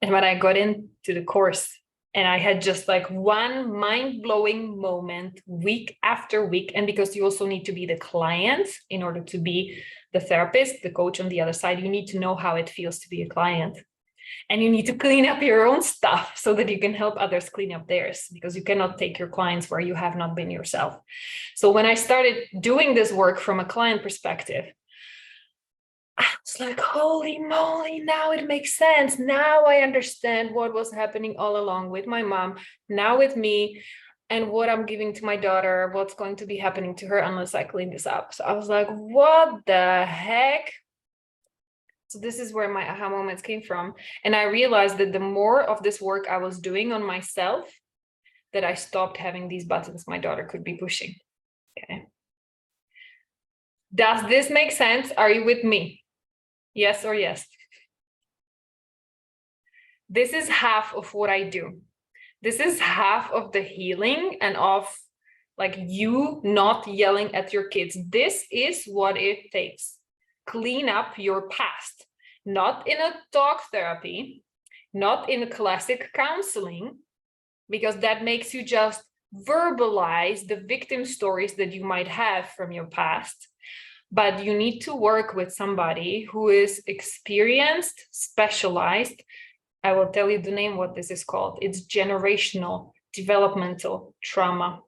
And when I got into the course and I had just like one mind-blowing moment week after week, and because you also need to be the client in order to be the therapist, the coach on the other side, you need to know how it feels to be a client. And you need to clean up your own stuff so that you can help others clean up theirs, because you cannot take your clients where you have not been yourself. So when I started doing this work from a client perspective, I was like, holy moly, now it makes sense. Now I understand what was happening all along with my mom, now with me, and what I'm giving to my daughter, what's going to be happening to her unless I clean this up. So I was like, what the heck? So this is where my aha moments came from. And I realized that the more of this work I was doing on myself, that I stopped having these buttons my daughter could be pushing. Okay. Does this make sense? Are you with me? Yes or yes? This is half of what I do. This is half of the healing and of like you not yelling at your kids. This is what it takes. Clean up your past, not in a talk therapy, not in classic counseling, because that makes you just verbalize the victim stories that you might have from your past. But you need to work with somebody who is experienced, specialized. I will tell you the name, what this is called. It's generational developmental trauma.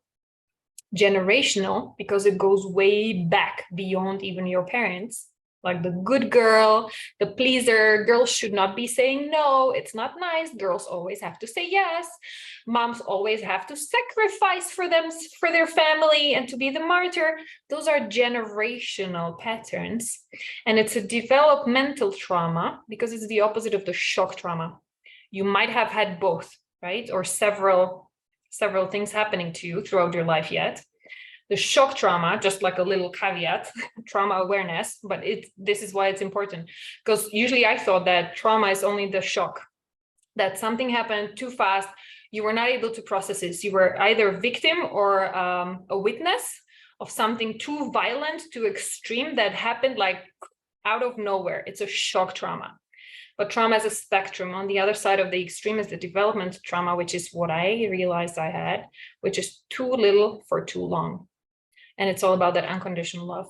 Generational because it goes way back beyond even your parents. Like the good girl, the pleaser, girls should not be saying no, it's not nice. Girls always have to say yes. Moms always have to sacrifice for their family and to be the martyr. Those are generational patterns. And it's a developmental trauma because it's the opposite of the shock trauma. You might have had both, right? Or several things happening to you throughout your life yet. The shock trauma, just like a little caveat, trauma awareness, but this is why it's important. Because usually I thought that trauma is only the shock, that something happened too fast, you were not able to process it. You were either a victim or a witness of something too violent, too extreme that happened like out of nowhere. It's a shock trauma. But trauma is a spectrum. On the other side of the extreme is the developmental trauma, which is what I realized I had, which is too little for too long. And it's all about that unconditional love.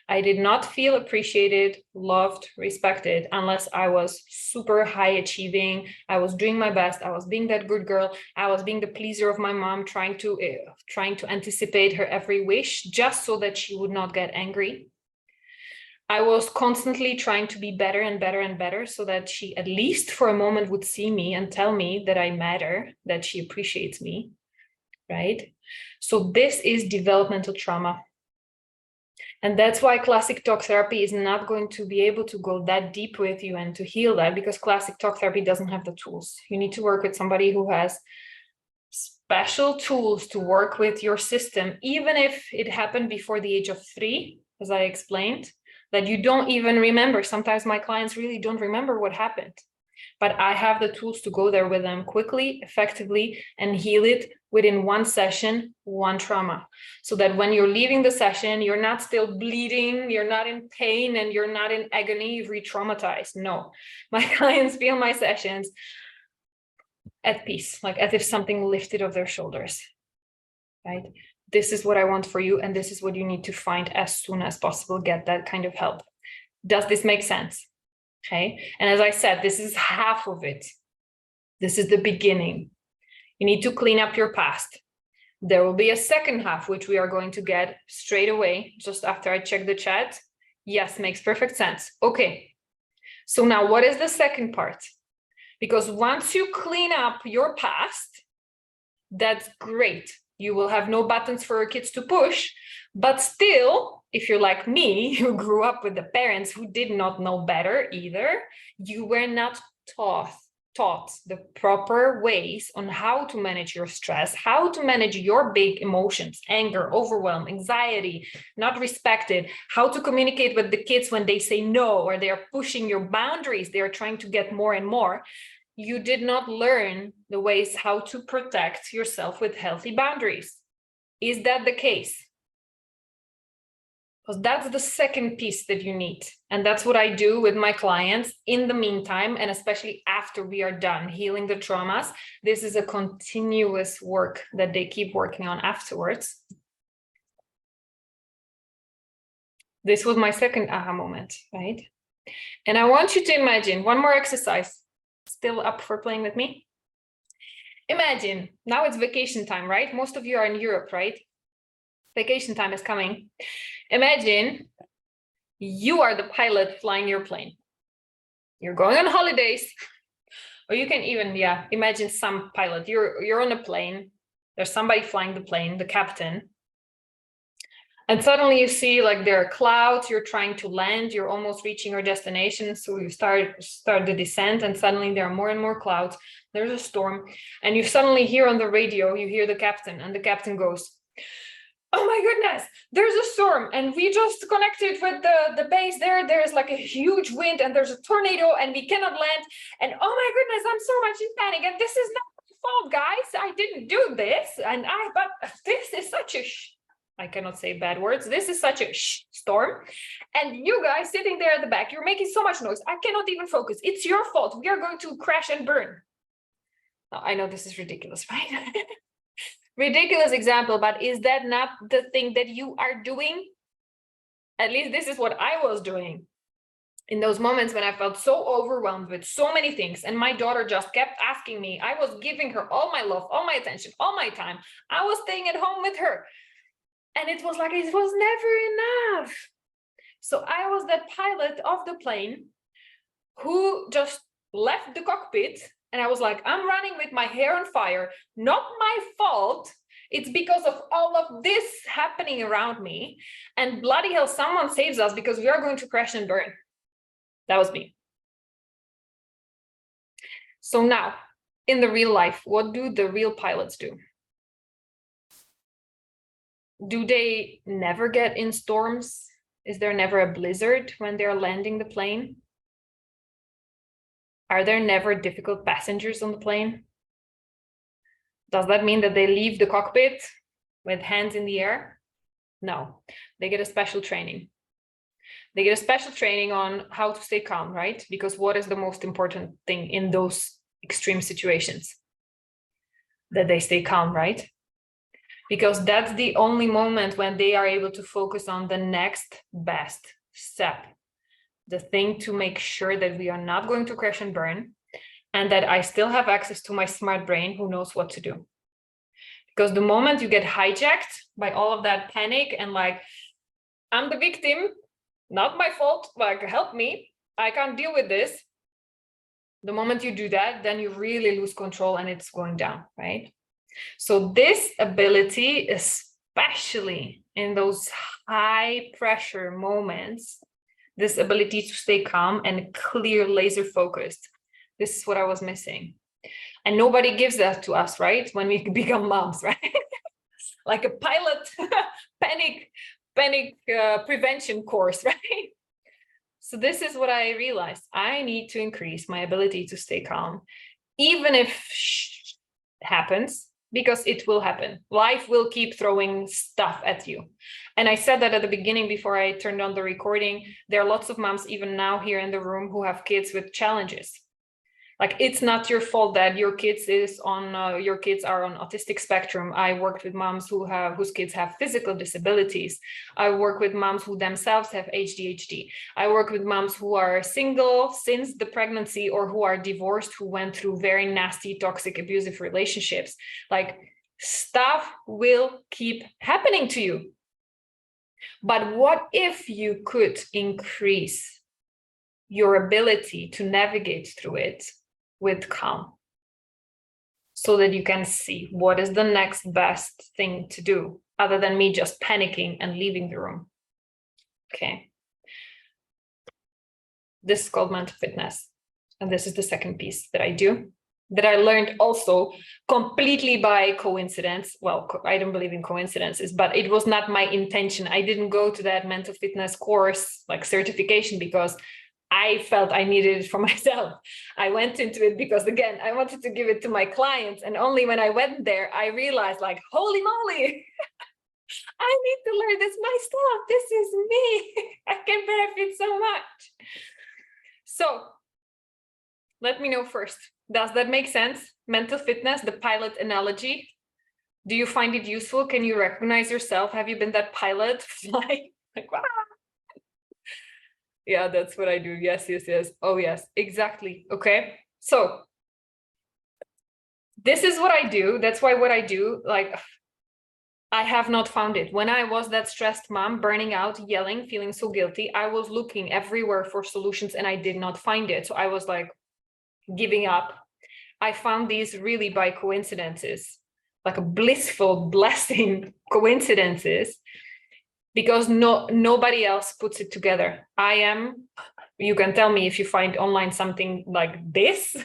I did not feel appreciated, loved, respected unless I was super high achieving. I was doing my best. I was being that good girl. I was being the pleaser of my mom, trying to anticipate her every wish just so that she would not get angry. I was constantly trying to be better and better and better so that she at least for a moment would see me and tell me that I matter, that she appreciates me, right? So this is developmental trauma. And that's why classic talk therapy is not going to be able to go that deep with you and to heal that, because classic talk therapy doesn't have the tools. You need to work with somebody who has special tools to work with your system, even if it happened before the age of 3, as I explained, that you don't even remember. Sometimes my clients really don't remember what happened, but I have the tools to go there with them quickly, effectively, and heal it within one session, one trauma. So that when you're leaving the session, you're not still bleeding, you're not in pain, and you're not in agony, you've re-traumatized. No, my clients feel my sessions at peace, like as if something lifted off their shoulders, right? This is what I want for you, and this is what you need to find as soon as possible. Get that kind of help. Does this make sense? Okay. And as I said, this is half of it. This is the beginning. You need to clean up your past. There will be a second half, which we are going to get straight away, just after I check the chat. Yes, makes perfect sense. Okay. So now what is the second part? Because once you clean up your past, that's great. You will have no buttons for your kids to push, but still, if you're like me, who grew up with the parents who did not know better either, you were not taught the proper ways on how to manage your stress, how to manage your big emotions, anger, overwhelm, anxiety, not respected, how to communicate with the kids when they say no, or they are pushing your boundaries, they are trying to get more and more. You did not learn the ways how to protect yourself with healthy boundaries. Is that the case? Because that's the second piece that you need. And that's what I do with my clients in the meantime, and especially after we are done healing the traumas. This is a continuous work that they keep working on afterwards. This was my second aha moment, right? And I want you to imagine one more exercise. Still up for playing with me? Imagine, now it's vacation time, right? Most of you are in Europe, right? Vacation time is coming. Imagine you are the pilot flying your plane. You're going on holidays, or you can even, imagine some pilot. You're on a plane. There's somebody flying the plane, the captain. And suddenly you see like there are clouds, you're trying to land, you're almost reaching your destination. So you start the descent, and suddenly there are more and more clouds. There's a storm, and you suddenly hear on the radio, you hear the captain, and the captain goes, "Oh my goodness, there's a storm, and we just connected with the base there. There's like a huge wind, and there's a tornado, and we cannot land. And oh my goodness, I'm so much in panic, and this is not my fault, guys. I didn't do this, but this is such a I cannot say bad words. This is such a storm. And you guys sitting there at the back, you're making so much noise. I cannot even focus. It's your fault. We are going to crash and burn." Now, I know this is ridiculous, right? Ridiculous example, but is that not the thing that you are doing? At least this is what I was doing in those moments when I felt so overwhelmed with so many things, and my daughter just kept asking me. I was giving her all my love, all my attention, all my time. I was staying at home with her. And it was like, it was never enough. So I was that pilot of the plane who just left the cockpit, and I was like, I'm running with my hair on fire. Not my fault. It's because of all of this happening around me. And bloody hell, someone saves us, because we are going to crash and burn. That was me. So now, in the real life, what do the real pilots do? Do they never get in storms? Is there never a blizzard when they're landing the plane? Are there never difficult passengers on the plane? Does that mean that they leave the cockpit with hands in the air? No, they get a special training. They get a special training on how to stay calm, right? Because what is the most important thing in those extreme situations? That they stay calm, right? because that's the only moment when they are able to focus on the next best step, the thing to make sure that we are not going to crash and burn, and that I still have access to my smart brain who knows what to do. Because the moment you get hijacked by all of that panic and like, I'm the victim, not my fault, like, help me, I can't deal with this. The moment you do that, then you really lose control and it's going down, right? So this ability, especially in those high pressure moments, this ability to stay calm and clear, laser focused, this is what I was missing. And nobody gives that to us, right? When we become moms, right? Like a pilot panic prevention course, right? So this is what I realized. I need to increase my ability to stay calm, even if happens, because it will happen. Life will keep throwing stuff at you. And I said that at the beginning before I turned on the recording. There are lots of moms, even now here in the room, who have kids with challenges. Like, it's not your fault that your kids are on autistic spectrum. I worked with moms whose kids have physical disabilities. I work with moms who themselves have ADHD. I work with moms who are single since the pregnancy or who are divorced, who went through very nasty, toxic, abusive relationships. Like, stuff will keep happening to you. But what if you could increase your ability to navigate through it with calm, so that you can see what is the next best thing to do other than me just panicking and leaving the room? Okay. This is called mental fitness. And this is the second piece that I do, that I learned also completely by coincidence. Well, I don't believe in coincidences, but it was not my intention. I didn't go to that mental fitness course, like certification, because I felt I needed it for myself. I went into it because, again, I wanted to give it to my clients. And only when I went there, I realized, like, holy moly, I need to learn this myself. This is me. I can benefit so much. So let me know first, does that make sense? Mental fitness, the pilot analogy. Do you find it useful? Can you recognize yourself? Have you been that pilot flying? Like, wow. Yeah, that's what I do. Yes, yes, yes. Oh, yes, exactly. Okay. So this is what I do. That's why what I do, like, I have not found it. When I was that stressed mom, burning out, yelling, feeling so guilty, I was looking everywhere for solutions and I did not find it. So I was like giving up. I found these really by coincidences, like a blissful blessing coincidences, because nobody else puts it together. You can tell me if you find online something like this.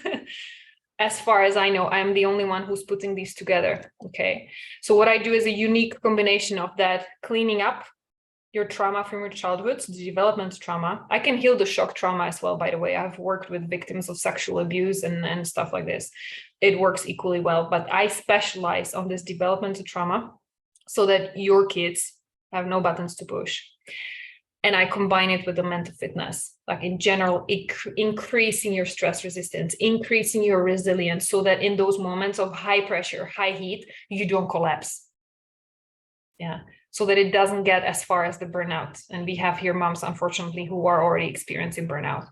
As far as I know, I'm the only one who's putting these together. Okay. So what I do is a unique combination of that, cleaning up your trauma from your childhood, the development trauma. I can heal the shock trauma as well, by the way. I've worked with victims of sexual abuse and stuff like this. It works equally well, but I specialize on this developmental trauma so that your kids have no buttons to push. And I combine it with the mental fitness, like in general, increasing your stress resistance, increasing your resilience, so that in those moments of high pressure, high heat, you don't collapse. Yeah. So that it doesn't get as far as the burnout. And we have here moms, unfortunately, who are already experiencing burnout.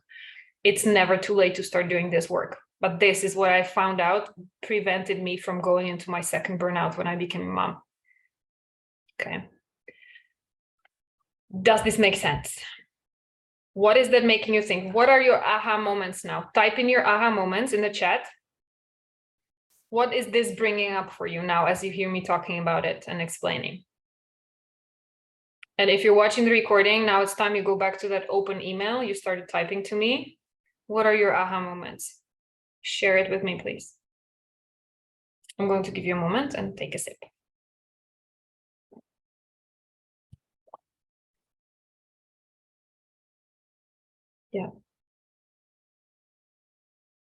It's never too late to start doing this work. But this is what I found out prevented me from going into my second burnout when I became a mom. Okay. Does this make sense? What is that making you think? What are your aha moments now? Type in your aha moments in the chat. What is this bringing up for you now as you hear me talking about it and explaining? And if you're watching the recording, now it's time you go back to that open email you started typing to me. What are your aha moments? Share it with me, please. I'm going to give you a moment and take a sip. Yeah.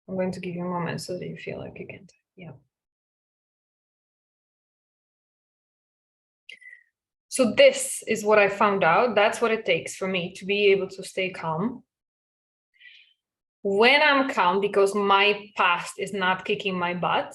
I'm going to give you a moment so that you feel like you can. Yeah. So this is what I found out. That's what it takes for me to be able to stay calm. When I'm calm, because my past is not kicking my butt,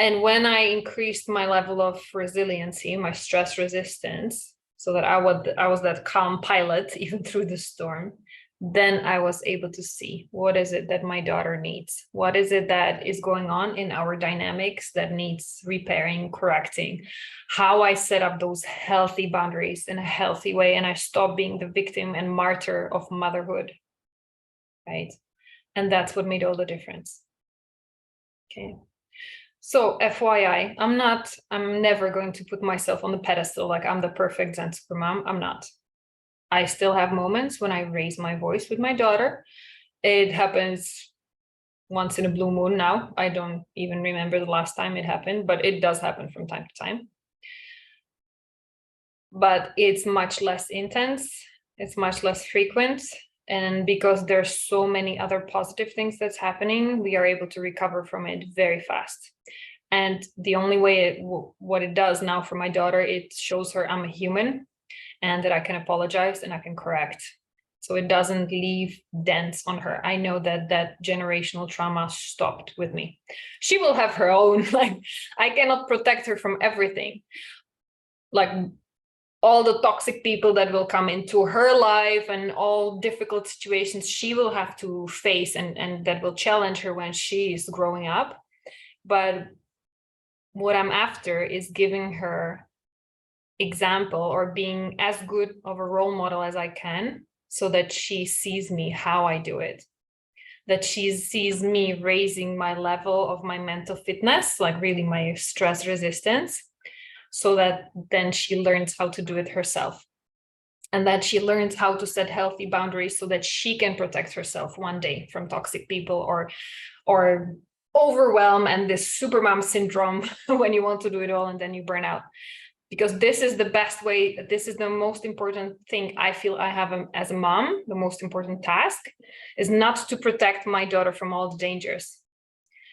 And when I increased my level of resiliency, my stress resistance, so that I was that calm pilot even through the storm, then I was able to see what is it that my daughter needs? What is it that is going on in our dynamics that needs repairing, correcting? How I set up those healthy boundaries in a healthy way, and I stop being the victim and martyr of motherhood, right? And that's what made all the difference. Okay. So FYI, I'm never going to put myself on the pedestal like I'm the perfect Zen supermom. I'm not. I still have moments when I raise my voice with my daughter. It happens once in a blue moon now. I don't even remember the last time it happened, but it does happen from time to time. But it's much less intense. It's much less frequent. And because there's so many other positive things that's happening, we are able to recover from it very fast. And the only way what it does now for my daughter, it shows her I'm a human and that I can apologize and I can correct. So it doesn't leave dents on her. I know that generational trauma stopped with me. She will have her own, like, I cannot protect her from everything. Like all the toxic people that will come into her life and all difficult situations she will have to face and that will challenge her when she is growing up. But what I'm after is giving her example or being as good of a role model as I can so that she sees me how I do it, that she sees me raising my level of my mental fitness, like really my stress resistance, so that then she learns how to do it herself, and that she learns how to set healthy boundaries so that she can protect herself one day from toxic people or overwhelm and this supermom syndrome when you want to do it all and then you burn out. Because this is the best way, this is the most important thing I feel I have as a mom. The most important task is not to protect my daughter from all the dangers,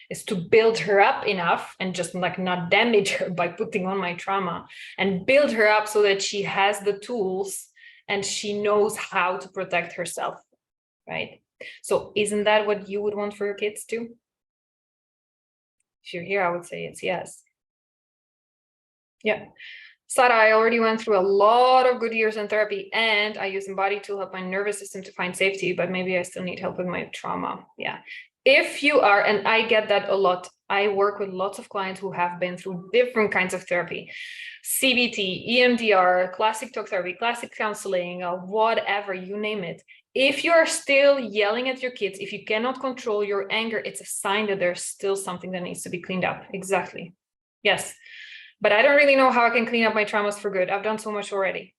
is to build her up enough and just like not damage her by putting on my trauma, and build her up so that she has the tools and she knows how to protect herself, right? So isn't that what you would want for your kids too? If you're here, I would say it's yes. Yeah. Sarah, I already went through a lot of good years in therapy and I use Embody to help my nervous system to find safety, but maybe I still need help with my trauma. Yeah. If you are, and I get that a lot, I work with lots of clients who have been through different kinds of therapy, CBT, EMDR, classic talk therapy, classic counseling, whatever, you name it. If you're still yelling at your kids, if you cannot control your anger, it's a sign that there's still something that needs to be cleaned up. Exactly. Yes. But I don't really know how I can clean up my traumas for good. I've done so much already.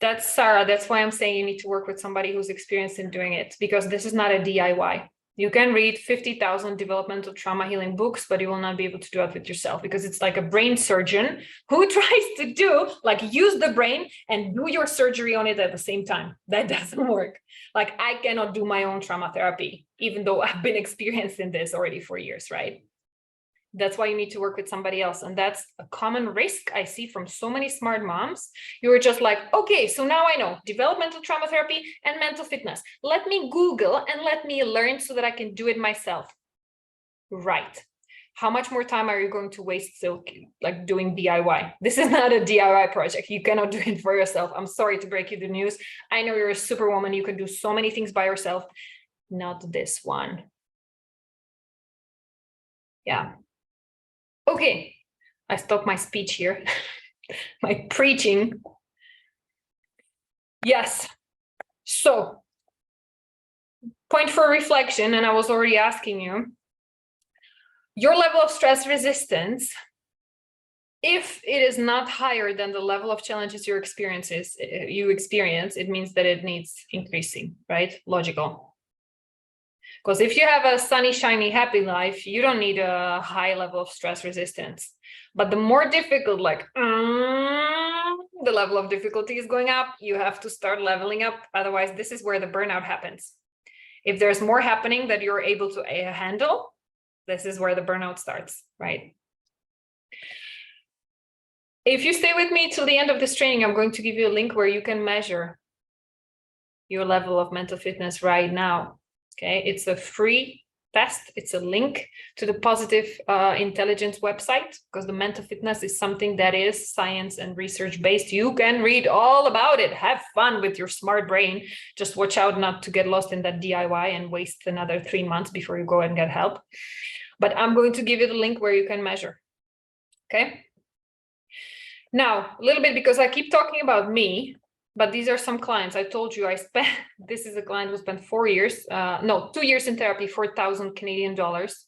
That's Sarah. That's why I'm saying you need to work with somebody who's experienced in doing it, because this is not a DIY. You can read 50,000 developmental trauma healing books, but you will not be able to do it with yourself, because it's like a brain surgeon who tries to do, like, use the brain and do your surgery on it at the same time. That doesn't work. Like, I cannot do my own trauma therapy, even though I've been experienced in this already for years, right? That's why you need to work with somebody else. And that's a common risk I see from so many smart moms. You're just like, okay, so now I know developmental trauma therapy and mental fitness. Let me Google and let me learn so that I can do it myself. Right. How much more time are you going to waste still like doing DIY? This is not a DIY project. You cannot do it for yourself. I'm sorry to break you the news. I know you're a superwoman. You can do so many things by yourself. Not this one. Yeah. Okay, I stopped my speech here, my preaching. Yes, so point for reflection, and I was already asking you, your level of stress resistance, if it is not higher than the level of challenges you experience, it means that it needs increasing, right? Logical. Because if you have a sunny, shiny, happy life, you don't need a high level of stress resistance. But the more difficult, like the level of difficulty is going up, you have to start leveling up. Otherwise, this is where the burnout happens. If there's more happening that you're able to handle, this is where the burnout starts, right? If you stay with me till the end of this training, I'm going to give you a link where you can measure your level of mental fitness right now. Okay, it's a free test. It's a link to the positive intelligence website, because the mental fitness is something that is science and research based. You can read all about it. Have fun with your smart brain. Just watch out not to get lost in that DIY and waste another 3 months before you go and get help. But I'm going to give you the link where you can measure. Okay. Now, a little bit, because I keep talking about me, but these are some clients. I told you this is a client who spent 2 years in therapy, 4,000 Canadian dollars.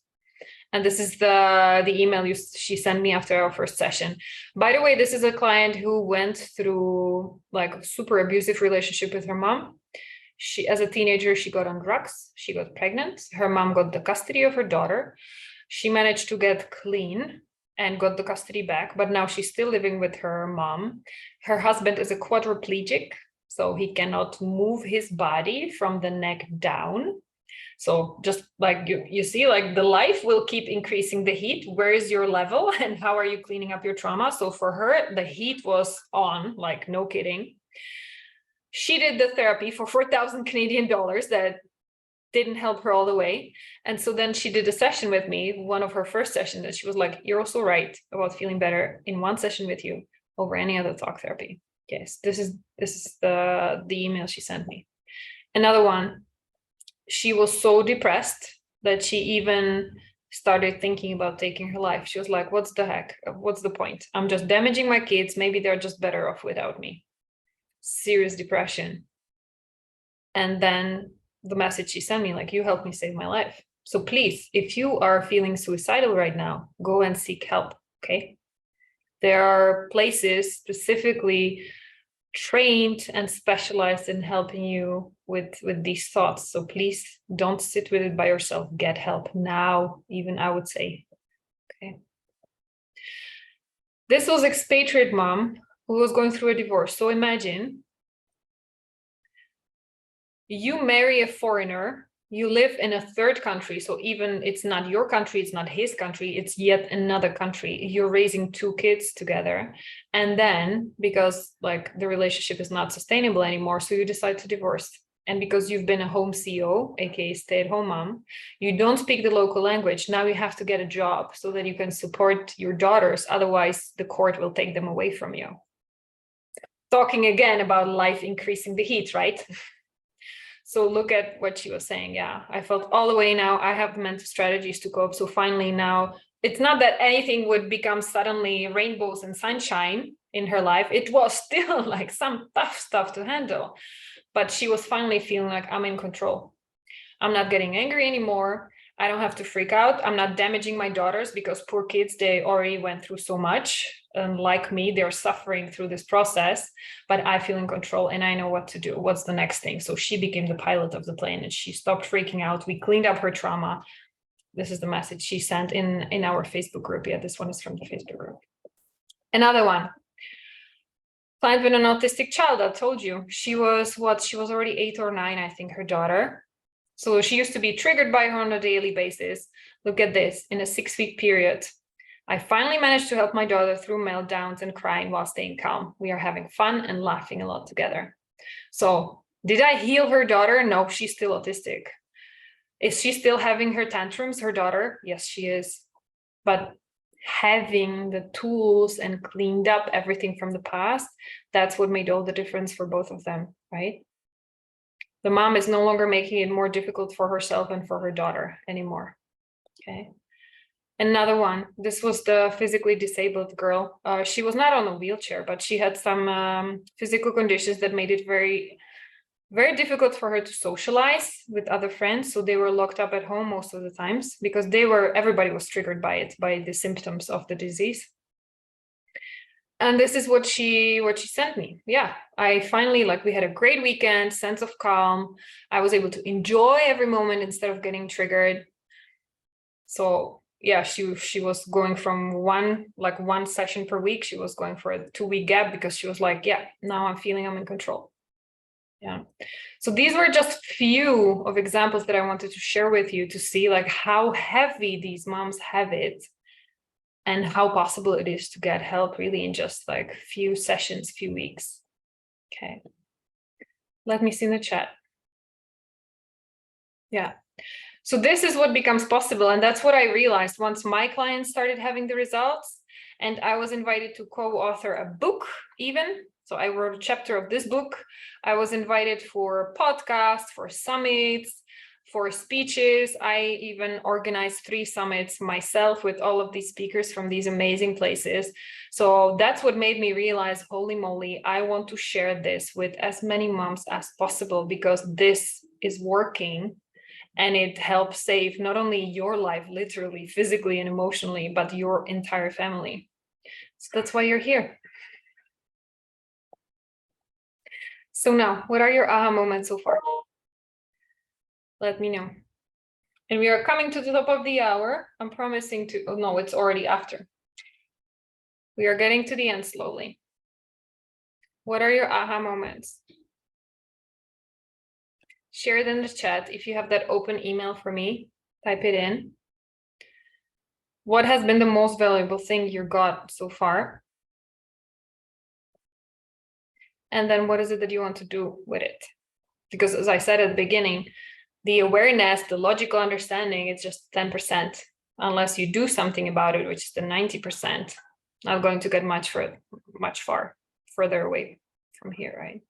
And this is the email she sent me after our first session. By the way, this is a client who went through like a super abusive relationship with her mom. As a teenager, she got on drugs. She got pregnant. Her mom got the custody of her daughter. She managed to get clean and got the custody back, but now she's still living with her mom. Her husband is a quadriplegic, so he cannot move his body from the neck down. So just like you see, like the life will keep increasing the heat. Where is your level and how are you cleaning up your trauma? So for her, the heat was on, like no kidding. She did the therapy for 4,000 Canadian dollars that didn't help her all the way. And so then she did a session with me, one of her first sessions, and she was like, you're also right about feeling better in one session with you over any other talk therapy. Yes, this is the email she sent me. Another one, she was so depressed that she even started thinking about taking her life. She was like, what's the heck? What's the point? I'm just damaging my kids. Maybe they're just better off without me. Serious depression. And then the message she sent me, like, you helped me save my life. So please, if you are feeling suicidal right now, go and seek help, okay? There are places specifically trained and specialized in helping you with these thoughts. So please don't sit with it by yourself. Get help now, even, I would say, okay? This was expatriate mom who was going through a divorce. So imagine you marry a foreigner, you live in a third country. So even it's not your country, it's not his country, it's yet another country. You're raising 2 kids together. And then because like the relationship is not sustainable anymore, so you decide to divorce. And because you've been a home CO, aka stay-at-home mom, you don't speak the local language. Now you have to get a job so that you can support your daughters. Otherwise, the court will take them away from you. Talking again about life increasing the heat, right? So look at what she was saying. Yeah, I felt all the way now. I have mental strategies to cope. So finally now, it's not that anything would become suddenly rainbows and sunshine in her life. It was still like some tough stuff to handle. But she was finally feeling like I'm in control. I'm not getting angry anymore. I don't have to freak out. I'm not damaging my daughters because poor kids, they already went through so much. And like me, they're suffering through this process, but I feel in control and I know what to do. What's the next thing? So she became the pilot of the plane and she stopped freaking out. We cleaned up her trauma. This is the message she sent in our Facebook group. Yeah, this one is from the Facebook group. Another one. Client with an autistic child, I told you. She was already 8 or 9, I think, her daughter. So she used to be triggered by her on a daily basis. Look at this, in a 6-week period. I finally managed to help my daughter through meltdowns and crying while staying calm. We are having fun and laughing a lot together. So did I heal her daughter? No, she's still autistic. Is she still having her tantrums, her daughter? Yes, she is. But having the tools and cleaned up everything from the past, that's what made all the difference for both of them, right? The mom is no longer making it more difficult for herself and for her daughter anymore. Okay. Another one, this was the physically disabled girl. She was not on a wheelchair, but she had some physical conditions that made it very, very difficult for her to socialize with other friends. So they were locked up at home most of the times because everybody was triggered by it, by the symptoms of the disease. And this is what she sent me. Yeah, I finally, we had a great weekend, sense of calm. I was able to enjoy every moment instead of getting triggered. So yeah, she was going from one session per week. She was going for a 2-week gap because she was like, yeah, now I'm feeling I'm in control. Yeah. So these were just few of examples that I wanted to share with you to see how heavy these moms have it and how possible it is to get help really in just few sessions, few weeks. Okay. Let me see in the chat. Yeah. So this is what becomes possible. And that's what I realized once my clients started having the results, and I was invited to co-author a book even. So I wrote a chapter of this book. I was invited for podcasts, for summits, for speeches. I even organized 3 summits myself with all of these speakers from these amazing places. So that's what made me realize, holy moly, I want to share this with as many moms as possible, because this is working. And it helps save not only your life, literally, physically and emotionally, but your entire family. So that's why you're here. So now, what are your aha moments so far? Let me know. And we are coming to the top of the hour. I'm promising to, oh no, it's already after. We are getting to the end slowly. What are your aha moments? Share it in the chat. If you have that open email for me, type it in. What has been the most valuable thing you got so far? And then what is it that you want to do with it? Because as I said at the beginning, the awareness, the logical understanding, it's just 10%. Unless you do something about it, which is the 90%, not going to get much further away from here, right?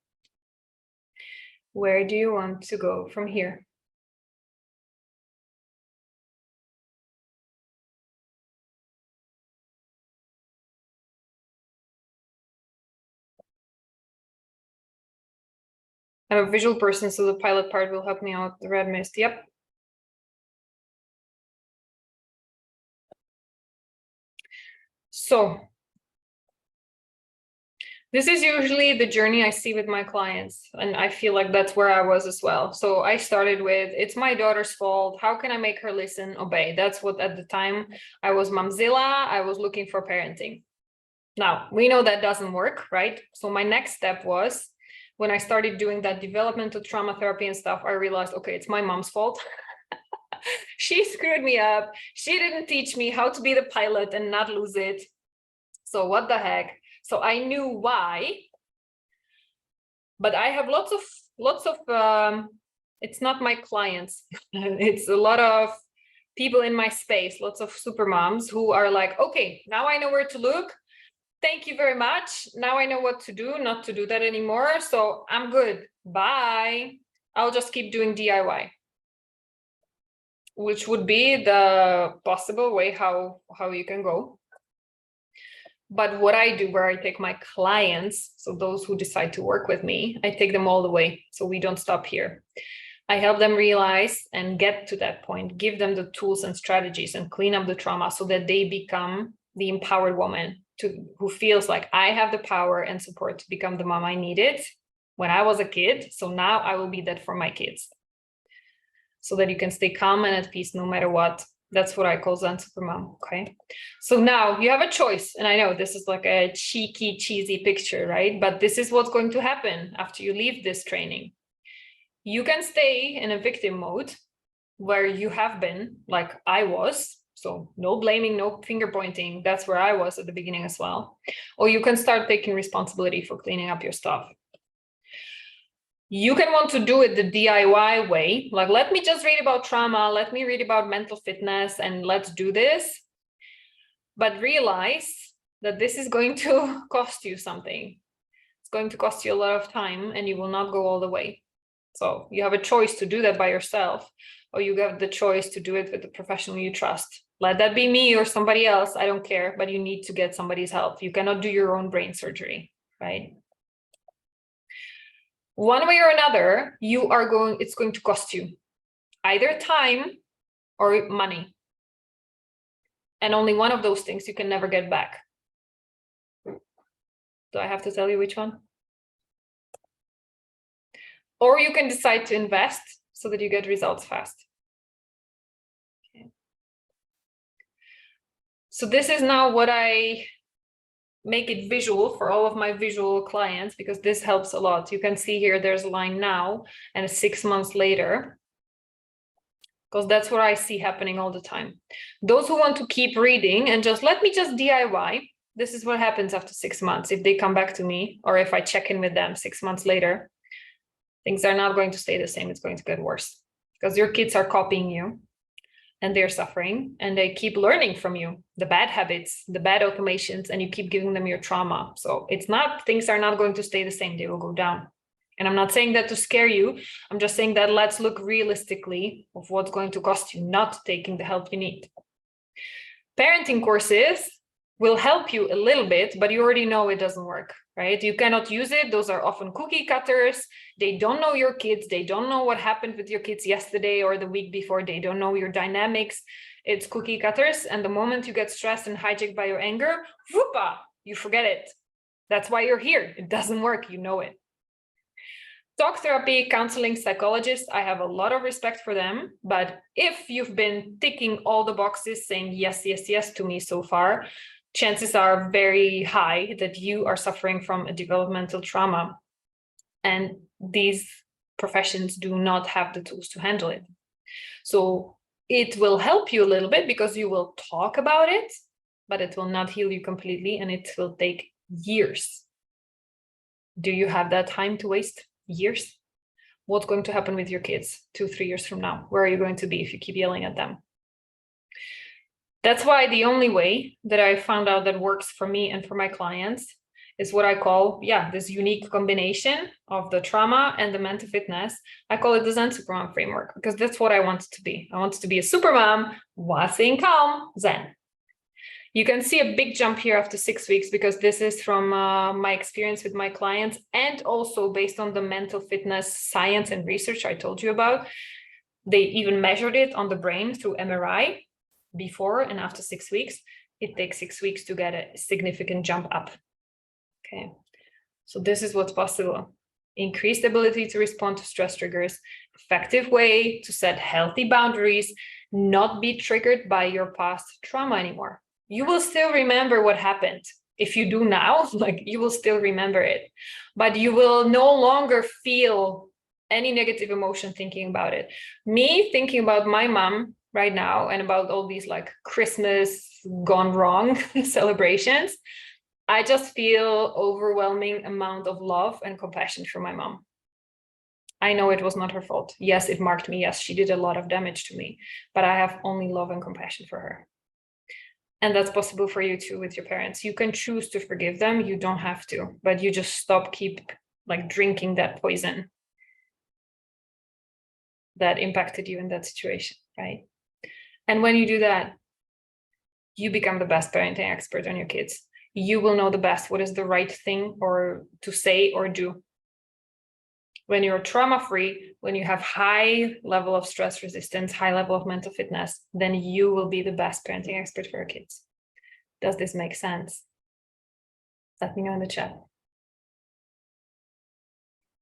Where do you want to go from here? I'm a visual person, so the pilot part will help me out. The red mist, yep. So this is usually the journey I see with my clients, and I feel like that's where I was as well. So I started with, it's my daughter's fault. How can I make her listen, obey? That's what at the time I was Momzilla. I was looking for parenting. Now, we know that doesn't work, right? So my next step was, when I started doing that developmental trauma therapy and stuff, I realized, okay, it's my mom's fault. She screwed me up. She didn't teach me how to be the pilot and not lose it. So what the heck? So I knew why, but I have lots of it's not my clients. It's a lot of people in my space, lots of super moms who are like, okay, now I know where to look. Thank you very much. Now I know what to do, not to do that anymore. So I'm good. Bye. I'll just keep doing DIY, which would be the possible way how you can go. But what I do, where I take my clients, so those who decide to work with me, I take them all the way. So we don't stop here. I help them realize and get to that point, give them the tools and strategies and clean up the trauma so that they become the empowered woman who feels like I have the power and support to become the mom I needed when I was a kid. So now I will be that for my kids, so that you can stay calm and at peace no matter what. That's what I call Zen Supermom. Okay. So now you have a choice. And I know this is like a cheeky, cheesy picture, right? But this is what's going to happen after you leave this training. You can stay in a victim mode where you have been, like I was. So no blaming, no finger pointing. That's where I was at the beginning as well. Or you can start taking responsibility for cleaning up your stuff. You can want to do it the DIY way, like, let me just read about trauma, let me read about mental fitness, and let's do this. But realize that this is going to cost you something. It's going to cost you a lot of time, and you will not go all the way. So you have a choice to do that by yourself, or you have the choice to do it with the professional you trust. Let that be me or somebody else, I don't care, but you need to get somebody's help. You cannot do your own brain surgery, right? One way or another, it's going to cost you either time or money. And only one of those things you can never get back. Do I have to tell you which one? Or you can decide to invest so that you get results fast. Okay. So this is now what I make it visual for all of my visual clients, because this helps a lot. You can see here, there's a line now and 6 months later, because that's what I see happening all the time. Those who want to keep reading and let me just DIY, this is what happens after 6 months. If they come back to me, or if I check in with them 6 months later, things are not going to stay the same. It's going to get worse. because your kids are copying you and they're suffering and they keep learning from you, the bad habits, the bad automations, and you keep giving them your trauma. So it's not, things are not going to stay the same, they will go down. And I'm not saying that to scare you. I'm just saying that let's look realistically of what's going to cost you not taking the help you need. Parenting courses will help you a little bit, but you already know it doesn't work, right? You cannot use it. Those are often cookie cutters. They don't know your kids. They don't know what happened with your kids yesterday or the week before. They don't know your dynamics. It's cookie cutters. And the moment you get stressed and hijacked by your anger, whoopa, you forget it. That's why you're here. It doesn't work. You know it. Talk therapy, counseling, psychologists, I have a lot of respect for them. But if you've been ticking all the boxes saying yes, yes, yes to me so far, chances are very high that you are suffering from a developmental trauma. And these professions do not have the tools to handle it. So it will help you a little bit because you will talk about it, but it will not heal you completely and it will take years. Do you have that time to waste? Years? What's going to happen with your kids 2-3 years from now? Where are you going to be if you keep yelling at them? That's why the only way that I found out that works for me and for my clients is what I call, this unique combination of the trauma and the mental fitness. I call it the Zen Supermom framework because that's what I wanted to be. I wanted to be a supermom while staying calm, Zen. You can see a big jump here after 6 weeks because this is from my experience with my clients and also based on the mental fitness science and research I told you about. They even measured it on the brain through MRI before and after 6 weeks. It takes 6 weeks to get a significant jump up. Okay, so this is what's possible. Increased ability to respond to stress triggers, effective way to set healthy boundaries, not be triggered by your past trauma anymore. You will still remember what happened. If you do now, you will still remember it, but you will no longer feel any negative emotion thinking about it. Me thinking about my mom right now and about all these Christmas gone wrong celebrations, I just feel overwhelming amount of love and compassion for my mom. I know it was not her fault. Yes, it marked me. Yes, she did a lot of damage to me, but I have only love and compassion for her. And that's possible for you too with your parents. You can choose to forgive them. You don't have to, but you just keep drinking that poison that impacted you in that situation, right? And when you do that, you become the best parenting expert on your kids. You will know the best what is the right thing or to say or do. When you're trauma-free, when you have high level of stress resistance, high level of mental fitness, then you will be the best parenting expert for your kids. Does this make sense? Let me know in the chat.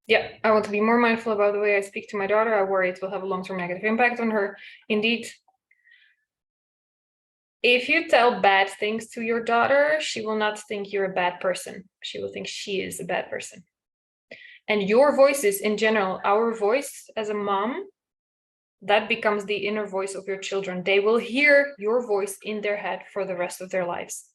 Yeah, I want to be more mindful about the way I speak to my daughter. I worry it will have a long-term negative impact on her. Indeed. If you tell bad things to your daughter, she will not think you're a bad person. She will think she is a bad person. And your voices in general, our voice as a mom, that becomes the inner voice of your children. They will hear your voice in their head for the rest of their lives.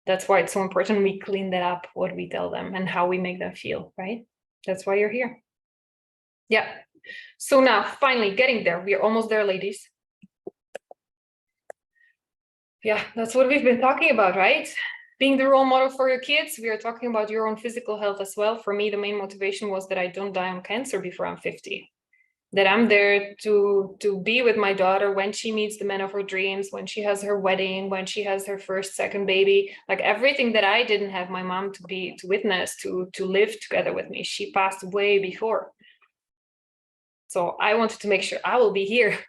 That's why it's so important we clean that up, what we tell them and how we make them feel, right? That's why you're here. Yeah. So now, finally, getting there. We are almost there, ladies. Yeah, that's what we've been talking about, right? Being the role model for your kids. We are talking about your own physical health as well. For me, the main motivation was that I don't die on cancer before I'm 50. That I'm there to be with my daughter when she meets the man of her dreams, when she has her wedding, when she has her first, second baby, everything that I didn't have my mom to witness, to live together with me. She passed way before. So I wanted to make sure I will be here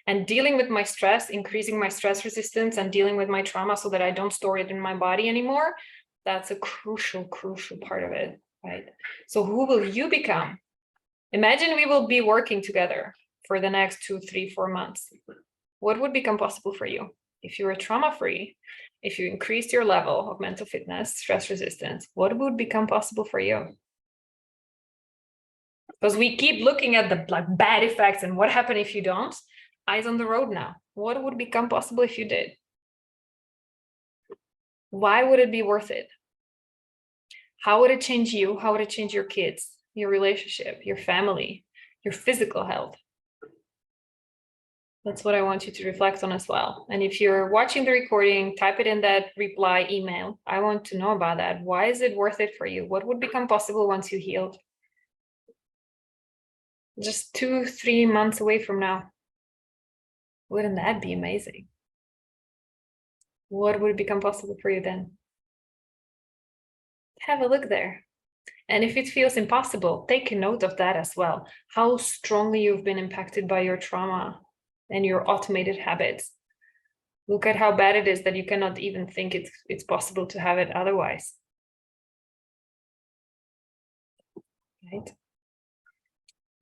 and dealing with my stress, increasing my stress resistance and dealing with my trauma so that I don't store it in my body anymore. That's a crucial part of it, right? So who will you become? Imagine we will be working together for the next 2, 3, 4 months. What would become possible for you? If you were trauma-free, if you increased your level of mental fitness, stress resistance, what would become possible for you? Because we keep looking at the bad effects and what happened if you don't. Eyes on the road now. What would become possible if you did? Why would it be worth it? How would it change you? How would it change your kids, your relationship, your family, your physical health. That's what I want you to reflect on as well. And if you're watching the recording, type it in that reply email. I want to know about that. Why is it worth it for you? What would become possible once you healed? Just 2-3 months away from now. Wouldn't that be amazing? What would become possible for you then? Have a look there. And if it feels impossible, take a note of that as well. How strongly you've been impacted by your trauma and your automated habits. Look at how bad it is that you cannot even think it's possible to have it otherwise. Right?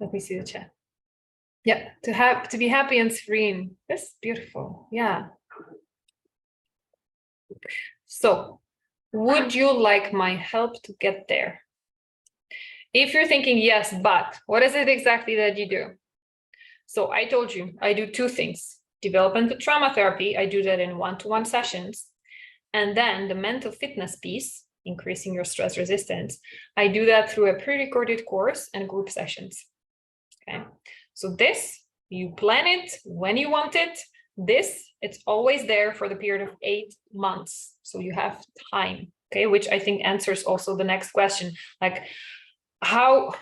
Let me see the chat. Yeah, to be happy and serene. That's beautiful. Yeah. So, would you like my help to get there? If you're thinking yes, but what is it exactly that you do? So I told you, I do 2 things. Developmental trauma therapy, I do that in one-to-one sessions. And then the mental fitness piece, increasing your stress resistance, I do that through a pre-recorded course and group sessions. Okay. So this, you plan it when you want it. This, it's always there for the period of 8 months. So you have time, okay, which I think answers also the next question. Like how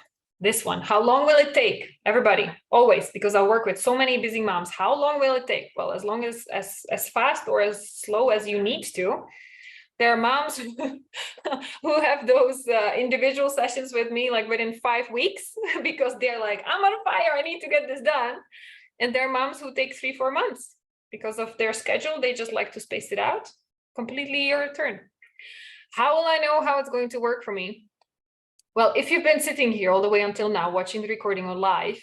long will it take? Everybody, always, because I work with so many busy moms. How long will it take? Well, as long as fast or as slow as you need to. There are moms who have those individual sessions with me like within 5 weeks because they're like, I'm on fire, I need to get this done. And there are moms who take 3-4 months because of their schedule. They just like to space it out. Completely your turn. How will I know how it's going to work for me? Well, if you've been sitting here all the way until now, watching the recording on live,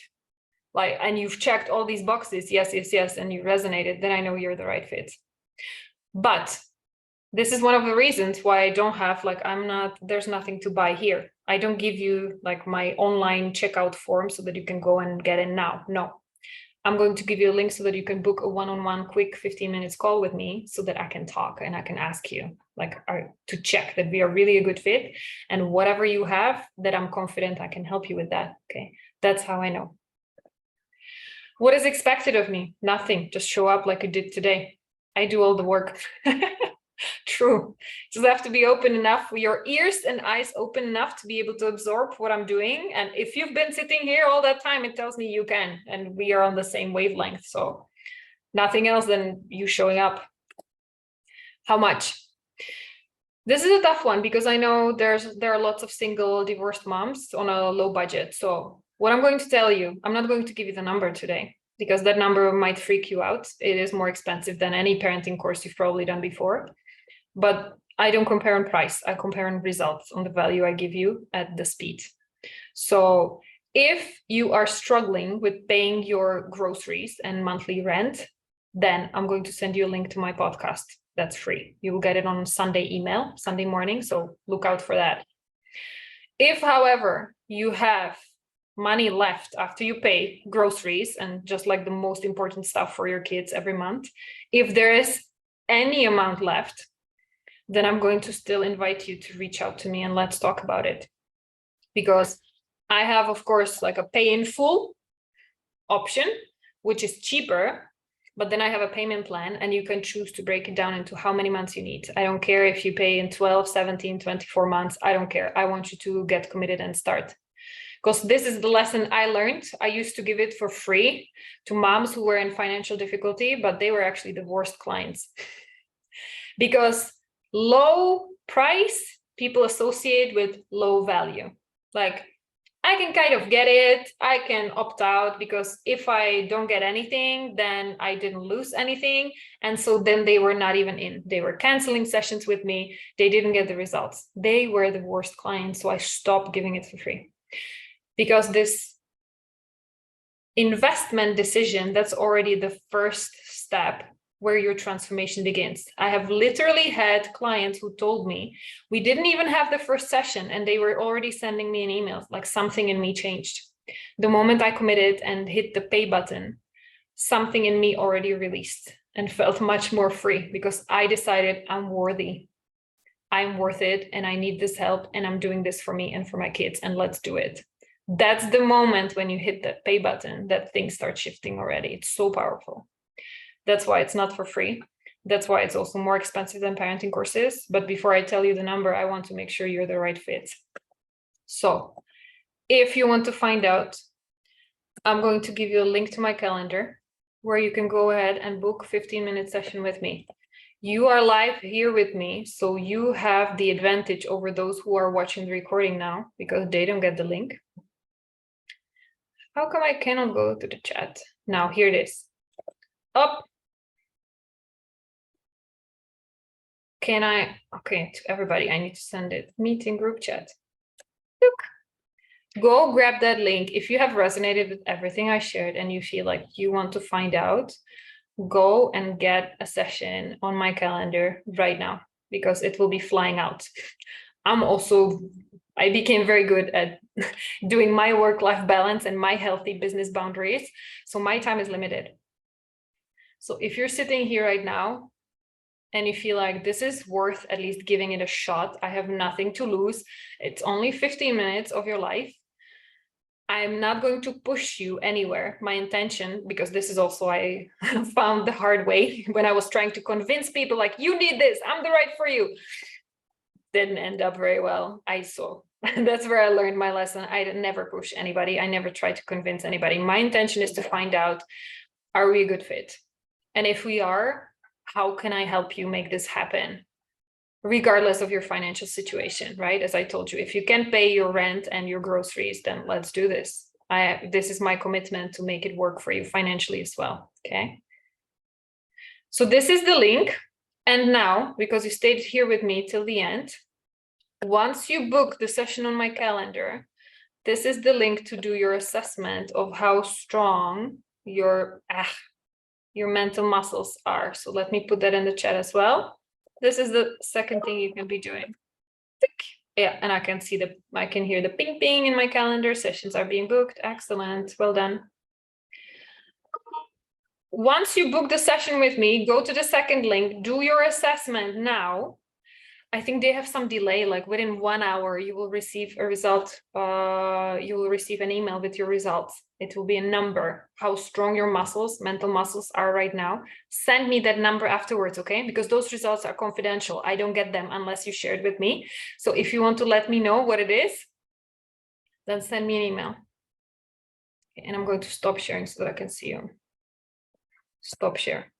and you've checked all these boxes, yes, and you resonated, then I know you're the right fit. But this is one of the reasons why I don't have, there's nothing to buy here. I don't give you like my online checkout form so that you can go and get in now. No, I'm going to give you a link so that you can book a one-on-one quick 15 minutes call with me so that I can talk and I can ask you to check that we are really a good fit, and whatever you have that I'm confident I can help you with that. Okay. That's how I know. What is expected of me? Nothing. Just show up like you did today. I do all the work. True. Just have to be open enough, your ears and eyes open enough to be able to absorb what I'm doing. And if you've been sitting here all that time, it tells me you can, and we are on the same wavelength. So nothing else than you showing up. How much? This is a tough one because I know there are lots of single divorced moms on a low budget. So what I'm going to tell you, I'm not going to give you the number today because that number might freak you out. It is more expensive than any parenting course you've probably done before. But I don't compare on price. I compare on results, on the value I give you at the speed. So if you are struggling with paying your groceries and monthly rent, then I'm going to send you a link to my podcast. That's free. You will get it on Sunday email, Sunday morning. So look out for that. If, however, you have money left after you pay groceries and just like the most important stuff for your kids every month, if there is any amount left, then I'm going to still invite you to reach out to me and let's talk about it. Because I have, of course, like a pay in full option, which is cheaper, but then I have a payment plan and you can choose to break it down into how many months you need. I don't care if you pay in 12, 17, 24 months. I don't care. I want you to get committed and start. Because this is the lesson I learned. I used to give it for free to moms who were in financial difficulty, but they were actually the worst clients. Because low price, people associate with low value. Like, I can kind of get it. I can opt out because if I don't get anything, then I didn't lose anything. And so then they were not even in. They were canceling sessions with me. They didn't get the results. They were the worst clients. So I stopped giving it for free. Because this investment decision, that's already the first step where your transformation begins. I have literally had clients who told me, we didn't even have the first session and they were already sending me an email, like something in me changed. The moment I committed and hit the pay button, something in me already released and felt much more free because I decided I'm worthy. I'm worth it and I need this help and I'm doing this for me and for my kids and let's do it. That's the moment when you hit that pay button that things start shifting already. It's so powerful. That's why it's not for free. That's why it's also more expensive than parenting courses. But before I tell you the number, I want to make sure you're the right fit. So if you want to find out, I'm going to give you a link to my calendar where you can go ahead and book 15-minute session with me. You are live here with me, so you have the advantage over those who are watching the recording now because they don't get the link. How come I cannot go to the chat? Now, here it is. Up. Can I? Okay, to everybody, I need to send it. Meeting group chat. Look. Go grab that link. If you have resonated with everything I shared and you feel like you want to find out, go and get a session on my calendar right now because it will be flying out. I became very good at doing my work-life balance and my healthy business boundaries. So my time is limited. So if you're sitting here right now and you feel like this is worth at least giving it a shot, I have nothing to lose. It's only 15 minutes of your life. I'm not going to push you anywhere. My intention, because this is also I found the hard way when I was trying to convince people like, you need this, I'm the right for you. Didn't end up very well. I saw. That's where I learned my lesson. I never push anybody. I never try to convince anybody. My intention is to find out, are we a good fit? And if we are, how can I help you make this happen? Regardless of your financial situation, right? As I told you, if you can't pay your rent and your groceries, then let's do this. This is my commitment to make it work for you financially as well, okay? So this is the link. And now, because you stayed here with me till the end, once you book the session on my calendar, this is the link to do your assessment of how strong your mental muscles are. So let me put that in the chat as well. This is the second thing you can be doing. Yeah, and I can hear the ping ping in my calendar. Sessions are being booked. Excellent. Well done. Once you book the session with me, go to the second link, do your assessment now. I think they have some delay, like within 1 hour, you will receive a result. You will receive an email with your results. It will be a number, how strong your mental muscles are right now. Send me that number afterwards, okay? Because those results are confidential. I don't get them unless you share it with me. So if you want to let me know what it is, then send me an email. Okay, and I'm going to stop sharing so that I can see you. Stop share.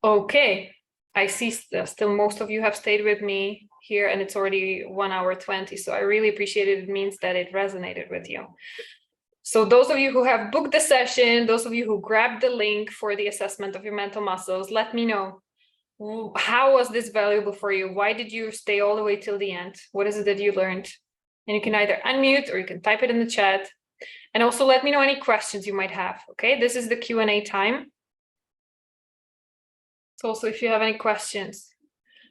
Okay. I see still most of you have stayed with me here and it's already 1 hour 20. So I really appreciate it. It means that it resonated with you. So those of you who have booked the session, those of you who grabbed the link for the assessment of your mental muscles, let me know. How was this valuable for you? Why did you stay all the way till the end? What is it that you learned? And you can either unmute or you can type it in the chat. And also let me know any questions you might have. Okay, this is the Q&A time. So also if you have any questions.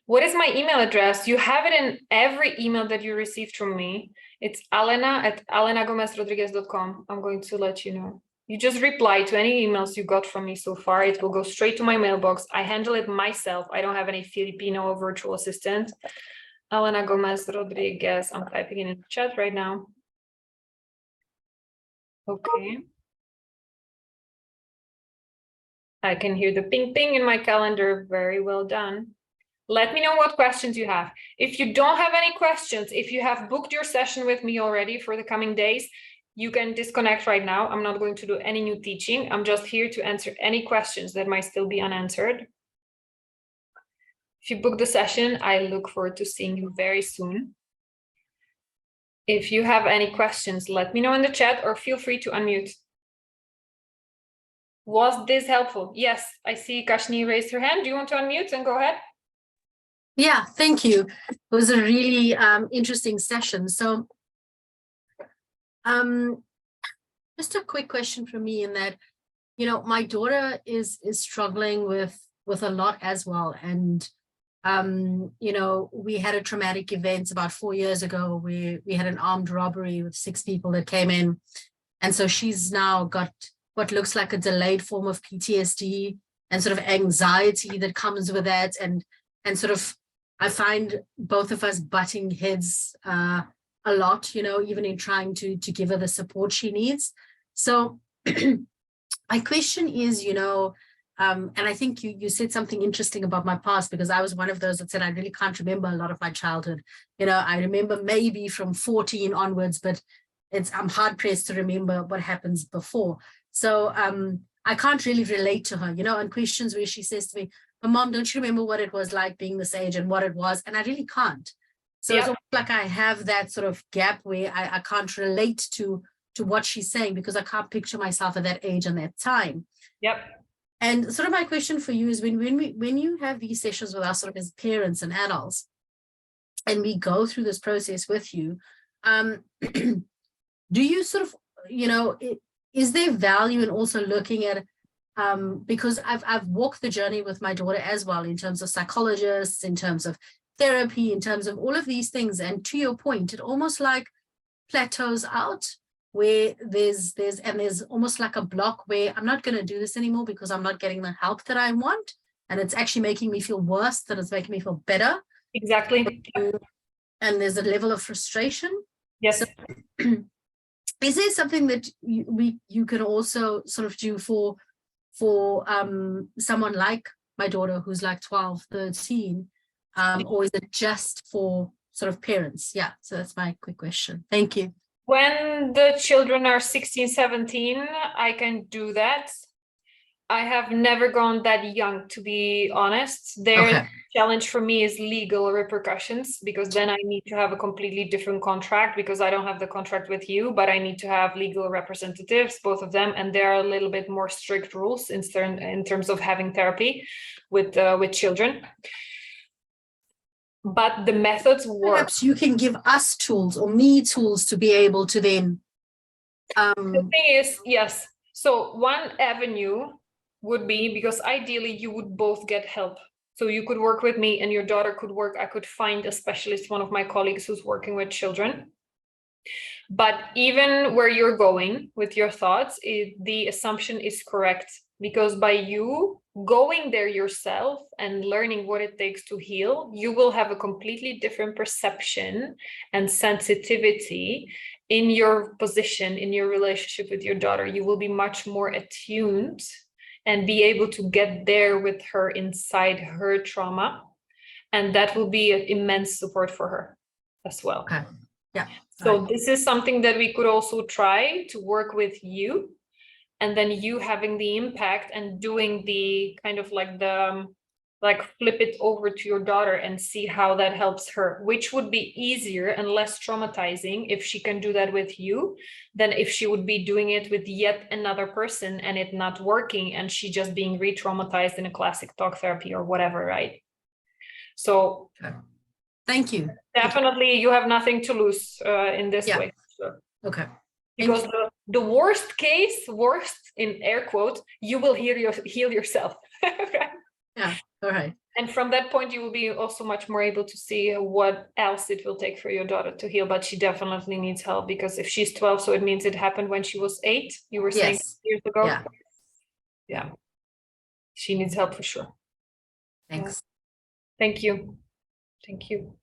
What is my email address? You have it in every email that you received from me. It's alena@alenagomezrodriguez.com. I'm going to let you know. You just reply to any emails you got from me so far. It will go straight to my mailbox. I handle it myself. I don't have any Filipino virtual assistant. Alena Gomez Rodriguez. I'm typing in the chat right now. Okay. I can hear the ping ping in my calendar. Very well done. Let me know what questions you have. If you don't have any questions, if you have booked your session with me already for the coming days, you can disconnect right now. I'm not going to do any new teaching. I'm just here to answer any questions that might still be unanswered. If you book the session, I look forward to seeing you very soon. If you have any questions, let me know in the chat or feel free to unmute. Was this helpful? Yes, I see Kashni raised her hand. Do you want to unmute and go ahead? Yeah, thank you. It was a really interesting session. So just a quick question for me in that, you know, my daughter is struggling with a lot as well. And, you know, we had a traumatic event about 4 years ago. We had an armed robbery with 6 people that came in. And so she's now got what looks like a delayed form of PTSD and sort of anxiety that comes with that. And sort of, I find both of us butting heads a lot, even in trying to give her the support she needs. So my question is, and I think you said something interesting about my past, because I was one of those that said I really can't remember a lot of my childhood. I remember maybe from 14 onwards, but I'm hard pressed to remember what happens before. So I can't really relate to her, on questions where she says to me, "But Mom, don't you remember what it was like being this age and what it was?" And I really can't. So it's almost like I have that sort of gap where I can't relate to what she's saying, because I can't picture myself at that age and that time. Yep. And sort of my question for you is, when you have these sessions with us sort of as parents and adults, and we go through this process with you, do you sort of, is there value in also looking at, because I've walked the journey with my daughter as well, in terms of psychologists, in terms of therapy, in terms of all of these things. And to your point, it almost like plateaus out, where there's almost like a block where I'm not going to do this anymore because I'm not getting the help that I want. And it's actually making me feel worse than it's making me feel better. Exactly. And there's a level of frustration. Yes. So, is there something that you can also sort of do for someone like my daughter, who's like 12, 13, or is it just for sort of parents? Yeah, so that's my quick question. Thank you. When the children are 16, 17, I can do that. I have never gone that young, to be honest. Their challenge for me is legal repercussions, because then I need to have a completely different contract, because I don't have the contract with you, but I need to have legal representatives, both of them, and there are a little bit more strict rules in terms of having therapy with children. But the methods work. Perhaps you can give us tools, or me tools, to be able to then. The thing is, yes. So one avenue would be, because ideally you would both get help. So you could work with me and your daughter could work. I could find a specialist, one of my colleagues who's working with children. But even where you're going with your thoughts, the assumption is correct, because by you going there yourself and learning what it takes to heal, you will have a completely different perception and sensitivity in your position, in your relationship with your daughter. You will be much more attuned and be able to get there with her inside her trauma. And that will be an immense support for her as well. Okay. Yeah. So this is something that we could also try to work with you, and then you having the impact and doing the kind of like flip it over to your daughter and see how that helps her, which would be easier and less traumatizing if she can do that with you than if she would be doing it with yet another person and it not working and she just being re-traumatized in a classic talk therapy or whatever, right? So thank you. Definitely you have nothing to lose in this way. So. Okay. Because the worst case, worst in air quotes, you will heal yourself. Right? Yeah, all right. And from that point, you will be also much more able to see what else it will take for your daughter to heal. But she definitely needs help, because if she's 12, so it means it happened when she was 8, you were saying years ago. Yeah. She needs help for sure. Thanks. Thank you. Thank you.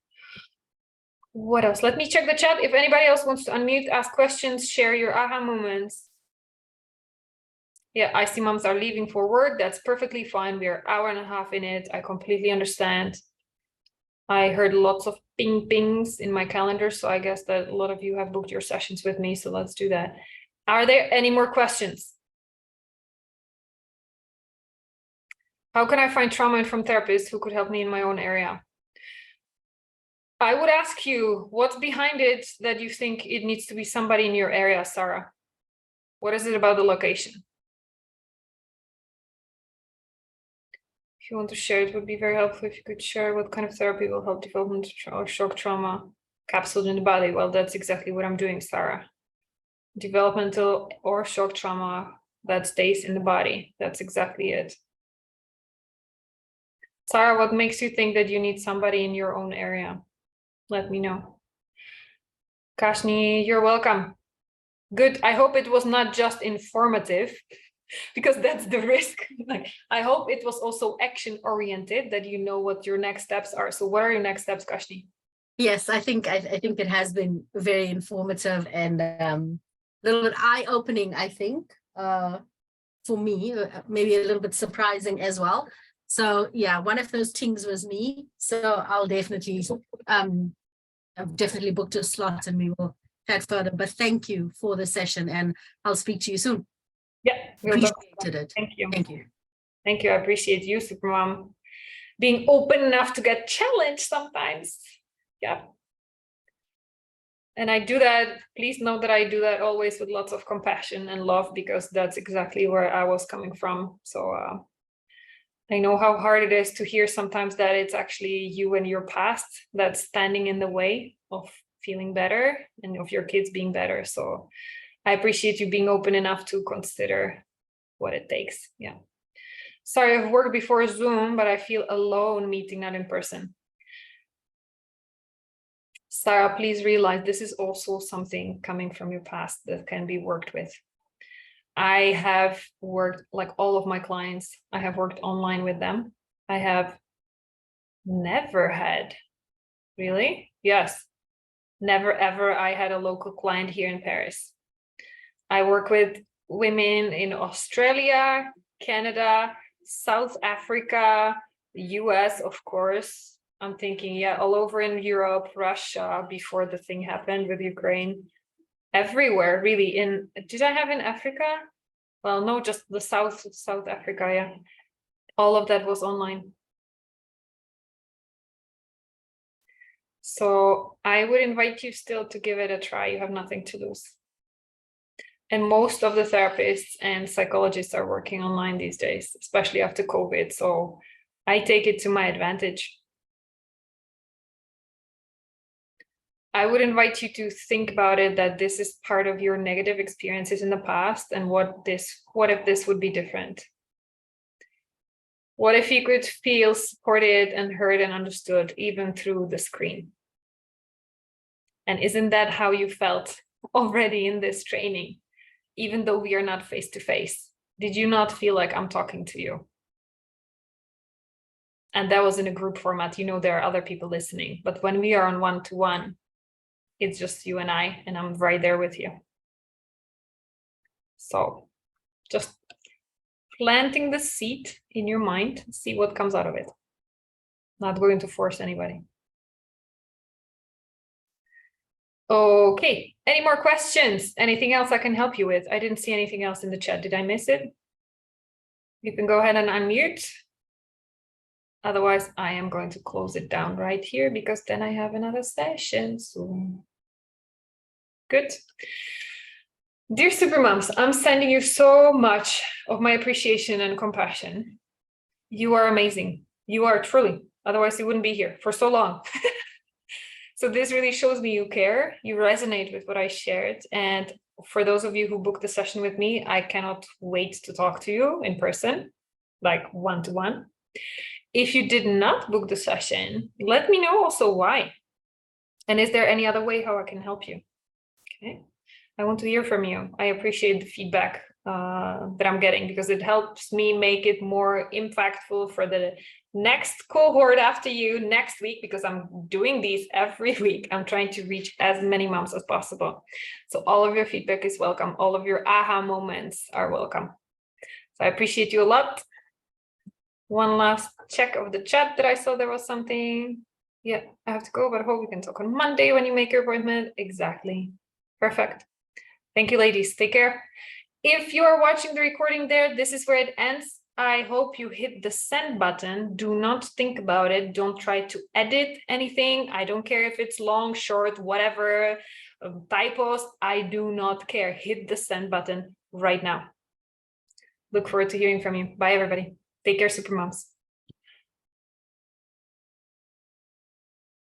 What else? Let me check the chat. If anybody else wants to unmute, ask questions, share your aha moments. Yeah, I see moms are leaving for work. That's perfectly fine. We're an hour and a half in it. I completely understand. I heard lots of pings in my calendar, so I guess that a lot of you have booked your sessions with me, so let's do that. Are there any more questions? How can I find trauma-informed therapists who could help me in my own area? I would ask you, what's behind it that you think it needs to be somebody in your area, Sarah? What is it about the location? If you want to share, it would be very helpful if you could share what kind of therapy will help development or shock trauma capsuled in the body. Well, that's exactly what I'm doing, Sarah. Developmental or shock trauma that stays in the body. That's exactly it. Sarah, what makes you think that you need somebody in your own area? Let me know. Kashni, you're welcome. Good. I hope it was not just informative, because that's the risk. Like, I hope it was also action oriented, that you know what your next steps are. So what are your next steps, Kashni? Yes, I think it has been very informative and a little bit eye-opening, I think, for me, maybe a little bit surprising as well. So yeah, one of those things was me. So I've definitely booked a slot and we will chat further. But thank you for the session and I'll speak to you soon. Yeah, Appreciated it. Thank you. Thank you. Thank you. I appreciate you, Supermom, being open enough to get challenged sometimes. Yeah. And I do that, please know that I do that always with lots of compassion and love, because that's exactly where I was coming from. So I know how hard it is to hear sometimes that it's actually you and your past that's standing in the way of feeling better and of your kids being better. So I appreciate you being open enough to consider what it takes. Yeah. Sorry, I've worked before Zoom, but I feel alone meeting not in person. Sarah, please realize this is also something coming from your past that can be worked with. I have worked, like all of my clients, I have worked online with them. I have never had, really? Yes, never ever I had a local client here in Paris. I work with women in Australia, Canada, South Africa, the US, of course. I'm thinking, yeah, all over in Europe, Russia, before the thing happened with Ukraine, everywhere, really. Did I have in Africa? Well, no, just the South Africa, yeah. All of that was online. So I would invite you still to give it a try. You have nothing to lose. And most of the therapists and psychologists are working online these days, especially after COVID. So I take it to my advantage. I would invite you to think about it, that this is part of your negative experiences in the past, and what if this would be different? What if you could feel supported and heard and understood even through the screen? And isn't that how you felt already in this training? Even though we are not face to face, did you not feel like I'm talking to you? And that was in a group format. You know, there are other people listening, but when we are on one-to-one, it's just you and I'm right there with you. So just planting the seed in your mind, see what comes out of it. Not going to force anybody. Okay, any more questions? Anything else I can help you with? I didn't see anything else in the chat. Did I miss it? You can go ahead and unmute. Otherwise, I am going to close it down right here, because then I have another session soon. Good. Dear Supermoms, I'm sending you so much of my appreciation and compassion. You are amazing. You are, truly. Otherwise, you wouldn't be here for so long. So this really shows me you care, you resonate with what I shared. And for those of you who booked the session with me, I cannot wait to talk to you in person, like one-to-one. If you did not book the session, let me know also why. And is there any other way how I can help you? Okay, I want to hear from you. I appreciate the feedback that I'm getting, because it helps me make it more impactful for the next cohort after you next week, because I'm doing these every week. I'm trying to reach as many moms as possible. So all of your feedback is welcome. All of your aha moments are welcome. So I appreciate you a lot. One last check of the chat that I saw there was something. Yeah, I have to go, but I hope we can talk on Monday when you make your appointment. Exactly. Perfect. Thank you, ladies. Take care. If you are watching the recording there, this is where it ends. I hope you hit the send button. Do not think about it. Don't try to edit anything. I don't care if it's long, short, whatever, typos. I do not care. Hit the send button right now. Look forward to hearing from you. Bye, everybody. Take care, Supermoms.